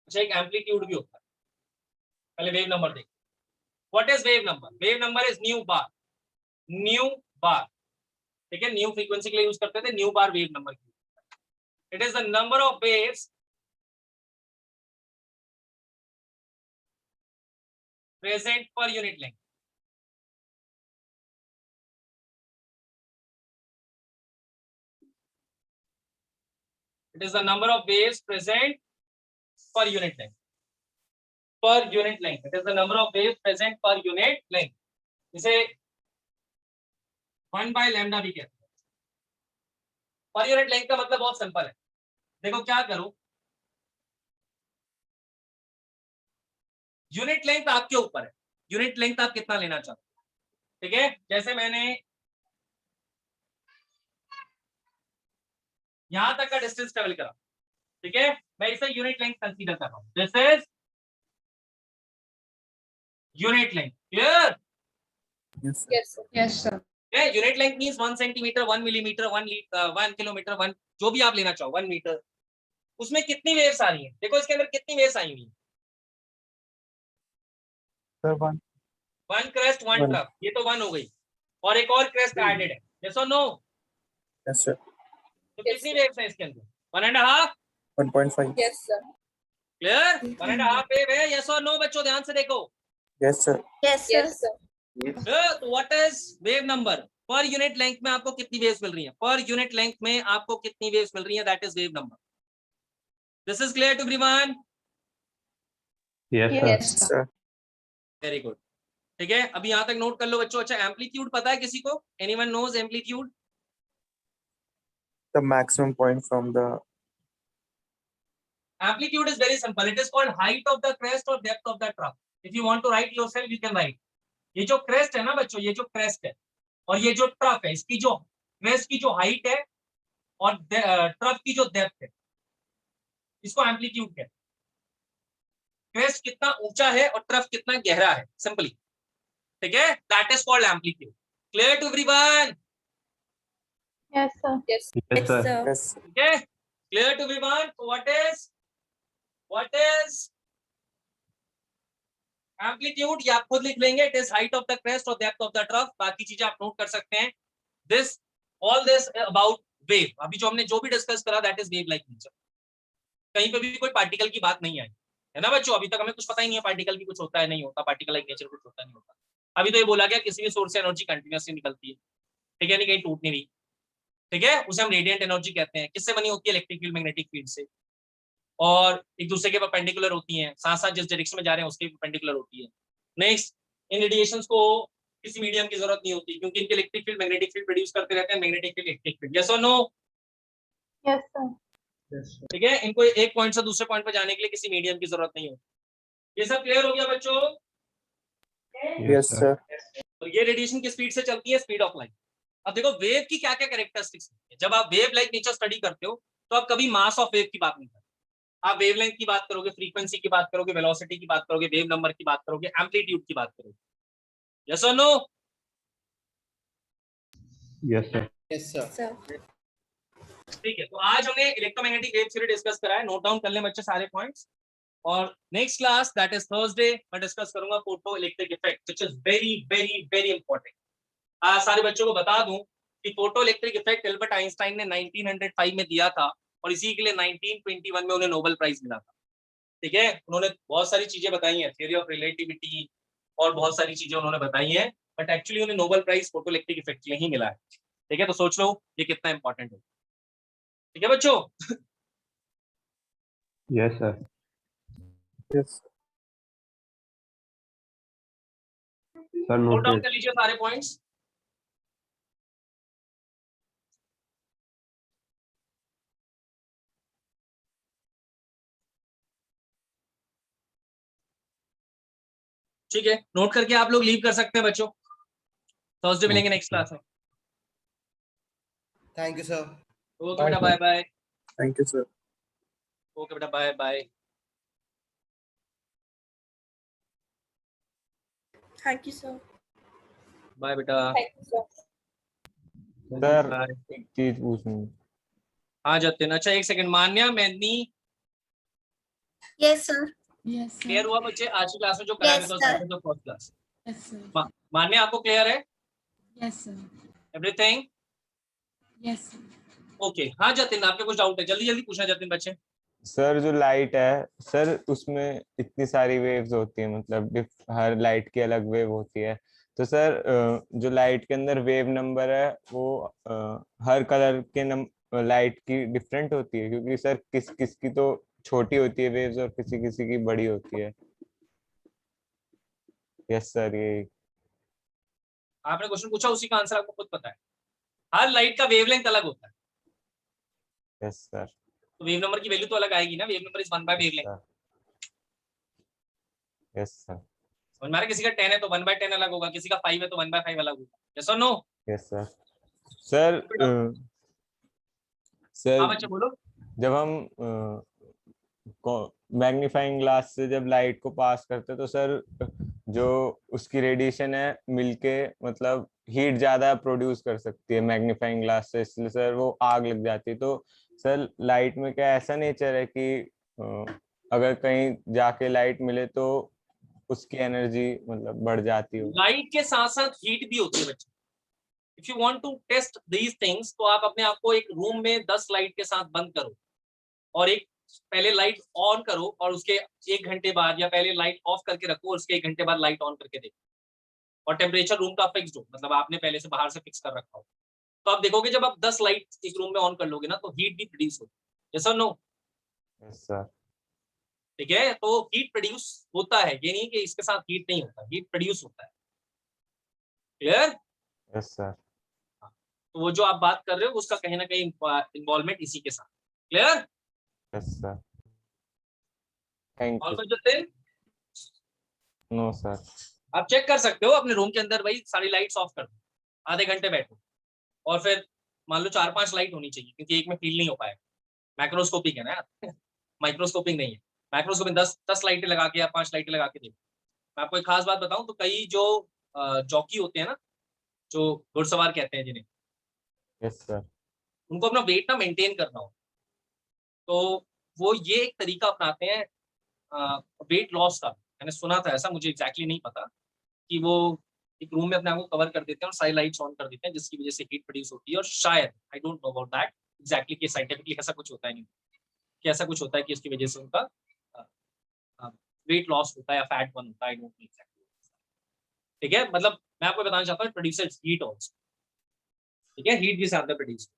अच्छा, एक एम्पलीट्यूड भी होता है। पहले वेव नंबर देखो। What is wave number? Wave number is nu bar. Nu bar. ठीक है, न्यू फ्रीक्वेंसी के लिए यूज करते थे, न्यू बार वेव नंबर की। It is the number of waves present per unit length. It is the number of waves present per unit length. Per unit length. It is the number of waves present per unit length. इसे 1 by lambda भी कहते हैं. Per unit length का मतलब बहुत simple है. देखो क्या करो, यूनिट लेंथ आपके ऊपर है. यूनिट लेंथ आप कितना लेना चाहते हो, ठीक है. जैसे मैंने यहां तक का डिस्टेंस ट्रेवल करा, ठीक है, मैं इसे यूनिट लेंथ कंसीडर कर रहा हूं. This is unit length. Clear? Yes, sir. Yes, sir. Yes, sir. Unit length means 1 centimetre, 1 millimetre, 1 kilometre, 1 जो भी आप लेना चाहो, 1 मीटर. उसमें कितनी वेव्स आ रही हैं? देखो इसके अंदर कितनी वेव्स आई हुई हैं. Sir, one. 1 crest 1 One. Trough, ये तो 1 हो गई, और एक और क्रेस्ट एडेड है. यस और नो? Yes, sir. तो कितनी वेव्स हैं इसके अंदर? 1.5. 1.5. Yes, sir. क्लियर? 1.5 वेव है. यस और नो बच्चों, ध्यान से देखो. Yes, sir. Yes, Yes, sir. तो what is wave number? Per unit length में आपको कितनी वेव्स मिल रही हैं? पर यूनिट लेंथ में आपको कितनी वेव्स मिल रही हैं? That is wave number. This is clear to everyone? Yes, sir. Yes, sir. Sir. Very good. ठीक है, अभी यहां तक नोट कर लो बच्चों. अच्छा, एम्पलीट्यूड पता है किसी को? Anyone knows amplitude? The maximum point from the Amplitude is very simple. It is called height of the crest or depth of the trough. If you want to write yourself, you can write. ये जो crest है ना बच्चों, ये जो crest है और ये जो trough है, इसकी जो crest की जो height है और trough की जो depth है, इसको amplitude कहते हैं. crest कितना ऊंचा है और trough कितना गहरा है, simply. ठीक है? That is called amplitude. Clear to everyone? Yes, sir. Yes, sir. yes, Okay, clear to everyone? So what is amplitude? ये आप खुद लिख लेंगे. It is height of the crest or depth of the trough. बाकी चीजें आप note कर सकते हैं. All this about wave. अभी जो हमने जो भी डिस्कस करा, that is wave like nature. कहीं पे भी कोई पार्टिकल की बात नहीं आई है ना बच्चों. अभी तक हमें कुछ पता ही नहीं है पार्टिकल भी कुछ होता है नहीं होता, पार्टिकल लाइक नेचर कुछ होता नहीं होता. अभी तो ये बोला गया किसी भी सोर्स से एनर्जी कंटिन्यूअसली निकलती है, ठीक है, नहीं कहीं टूट नहीं रही, ठीक है. उसे हम रेडिएंट एनर्जी कहते हैं. किससे बनी होती है? इलेक्ट्रिक फील्ड, मैग्नेटिक फील्ड से, और एक दूसरे के परपेंडिकुलर होती हैं. साथ साथ जिस डायरेक्शन में जा रहे हैं उसके परपेंडिकुलर होती है. नेक्स्ट, इन रेडिएशंस को किसी मीडियम की जरूरत नहीं होती क्योंकि इनके electric field magnetic field produce करते रहते हैं. Magnetic field, electric field. Yes और नो? Yes, sir. ठीक है. इनको एक पॉइंट से दूसरे पॉइंट पर जाने के लिए किसी मीडियम की जरूरत नहीं होती. ये सब क्लियर हो गया बच्चों? yes, sir. तो ये रेडिएशन की स्पीड से चलती है, स्पीड ऑफ लाइट. अब देखो वेव की क्या क्या कैरेक्टरिस्टिक्स है. जब आप वेव लाइक नेचर स्टडी करते हो तो आप कभी मास ऑफ वेव की बात नहीं करते. आप वेवलेंथ की बात करोगे, फ्रीक्वेंसी की बात करोगे, वेलोसिटी की बात करोगे, वेव नंबर की बात करोगे, एम्पलीट्यूड की बात करोगे. यस और no? Yes, sir. Yes, sir. Sir. ठीक है. तो आज हमने इलेक्ट्रोमैग्नेटिक वेव थ्योरी डिस्कस करा है. नोट डाउन कर लें बच्चे सारे पॉइंट्स. और next class that is Thursday मैं डिस्कस करूंगा photo electric effect, which is very very very important. आज सारे बच्चों को बता दूं कि photo electric effect Albert Einstein ने 1905 में दिया था और इसी के लिए 1921 में उन्हें नोबेल प्राइज मिला था. ठीक है. उन्होंने बहुत सारी चीजें बताई हैं, थ्योरी ऑफ रिलेटिविटी और बहुत सारी चीजें उन्होंने बताई हैं, बट एक्चुअली उन्हें Nobel prize photo electric effect के लिए ही मिला है. ठीक है. तो सोच लो ये कितना इंपॉर्टेंट है. ठीक है बच्चों? Yes, sir. Yes. Sir, note down noted. कर लीजिए सारे पॉइंट्स. ठीक है. नोट करके आप लोग लीव कर सकते हैं बच्चों. थर्सडे मिलेंगे नेक्स्ट क्लास में. Thank you, sir. ओके बेटा, bye bye. Thank you, sir. Okay बेटा, bye bye. Thank you, sir. Bye बेटा. Thank you, sir. Sir bye. एक चीज पूछनी. हाँ जतिन. अच्छा एक सेकंड. मान्या, मैनी, Yes, sir. Yes, sir. Clear हुआ बच्चे आज की क्लास में जो कराया Yes, था sir. तो फर्स्ट क्लास. Yes, sir. मान्या आपको क्लियर है Yes, sir. Everything? Yes, sir. Okay. हाँ जतिन, आपके कुछ डाउट है? जल्दी जल्दी पूछना जतिन बच्चे. सर जो लाइट है सर उसमें इतनी सारी वेव्स होती है, मतलब हर लाइट की अलग वेव होती है। तो सर जो लाइट के अंदर वेव नंबर है वो हर कलर के लाइट की डिफरेंट होती है, क्योंकि सर किस किस की तो छोटी होती है वेव्स और किसी किसी की बड़ी होती है। यस सर, ये आपने क्वेश्चन पूछा, उसी का आंसर आपको खुद पता है। हर लाइट का वेवलेंथ अलग होता है, यस सर। तो वेव नंबर की वैल्यू तो अलग आएगी ना। Wave number is 1 by wavelength. Yes sir. समझ में आ रहा है? किसी का 10 है तो 1 बाय 10 अलग होगा, किसी का 5 है तो 1 बाय 5 अलग होगा। यस और नो? Yes sir. सर हाँ सर बच्चे बोलो। जब हम मैग्नीफाइंग ग्लास से जब लाइट को पास करते तो सर जो उसकी रेडिएशन है मिलके मतलब हीट ज्यादा प्रोड्यूस कर सकती है मैग्नीफाइंग ग्लास से, इसलिए सर वो आग लग जाती है। तो सर लाइट में क्या ऐसा नेचर है कि अगर कहीं जाके लाइट मिले तो उसकी एनर्जी मतलब बढ़ जाती हो? लाइट के साथ साथ हीट भी होती है बच्चे। If you want to test these things, तो आप अपने आप को एक रूम में 10 लाइट के साथ बंद करो और एक पहले लाइट ऑन करो और उसके 1 घंटे बाद, या पहले लाइट ऑफ करके रखो और उसके 1 घंटे बाद लाइट ऑन करके देखो, और टेम्परेचर रूम का फिक्स्ड हो, मतलब आपने पहले से बाहर से फिक्स कर रखा हो, तो आप देखोगे जब आप 10 लाइट एक रूम में ऑन कर लोगे ना तो हीट भी प्रोड्यूस होगी। यस और नो? Yes sir. ठीक है, तो हीट प्रोड्यूस होता है, ये नहीं कि इसके साथ हीट नहीं होता, हीट प्रोड्यूस होता है। क्लियर? Yes sir. तो वो जो आप बात कर रहे हो उसका कहीं ना कहीं इन्वॉल्वमेंट इसी के साथ। क्लियर? Yes sir. थैंक और यू। कुछ जते नो सर। आप चेक कर सकते हो अपने रूम के अंदर, भाई सारी लाइट्स ऑफ कर दो, आधे घंटे बैठो, और फिर मान लो 4-5 लाइट होनी चाहिए, क्योंकि एक में फील नहीं हो पाएगा। मैक्रोस्कोपिक है ना यार, माइक्रोस्कोपिक नहीं है। माइक्रोस्कोपिक 10 लाइटें लगा के या 5 लाइटें लगा के देखो। मैं आपको एक खास बात बताऊं तो कई जो जॉकी होते हैं ना, जो घुड़सवार कहते हैं जिन्हें, यस सर। उनको अपना वेट ना मेंटेन करना हो, तो वो ये एक तरीका अपनाते हैं वेट लॉस का। मैंने सुना था ऐसा, मुझे एग्जैक्टली नहीं पता, कि वो एक रूम में अपने आप को कवर कर देते हैं और सारी लाइट्स ऑन कर देते हैं, जिसकी वजह से हीट प्रोड्यूस होती है। और शायद, I don't know about that exactly, कि साइंटिफिकली ऐसा कुछ होता है नहीं, कि ऐसा कुछ होता है कि इसकी वजह से उनका वेट लॉस होता है या फैट बर्न होता है, आई डोंट नो एग्जैक्टली। ठीक है, मतलब मैं आपको बताना चाहता हूँ प्रोड्यूसर्स हीट ऑल्सो। ठीक है, हीट भी साथ में प्रोड्यूस।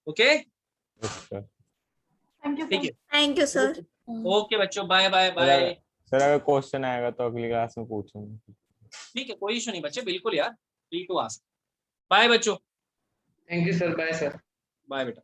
Okay, yes sir. ठीक है, थैंक यू सर। ओके बच्चों, बाय बाय बाय। सर अगर क्वेश्चन आएगा तो अगली क्लास में पूछूंगा। ठीक है, कोई इशू नहीं बच्चे, बिल्कुल यार, फ्री टू आस्क। बाय बच्चों। Thank you sir, bye sir. Bye बेटा।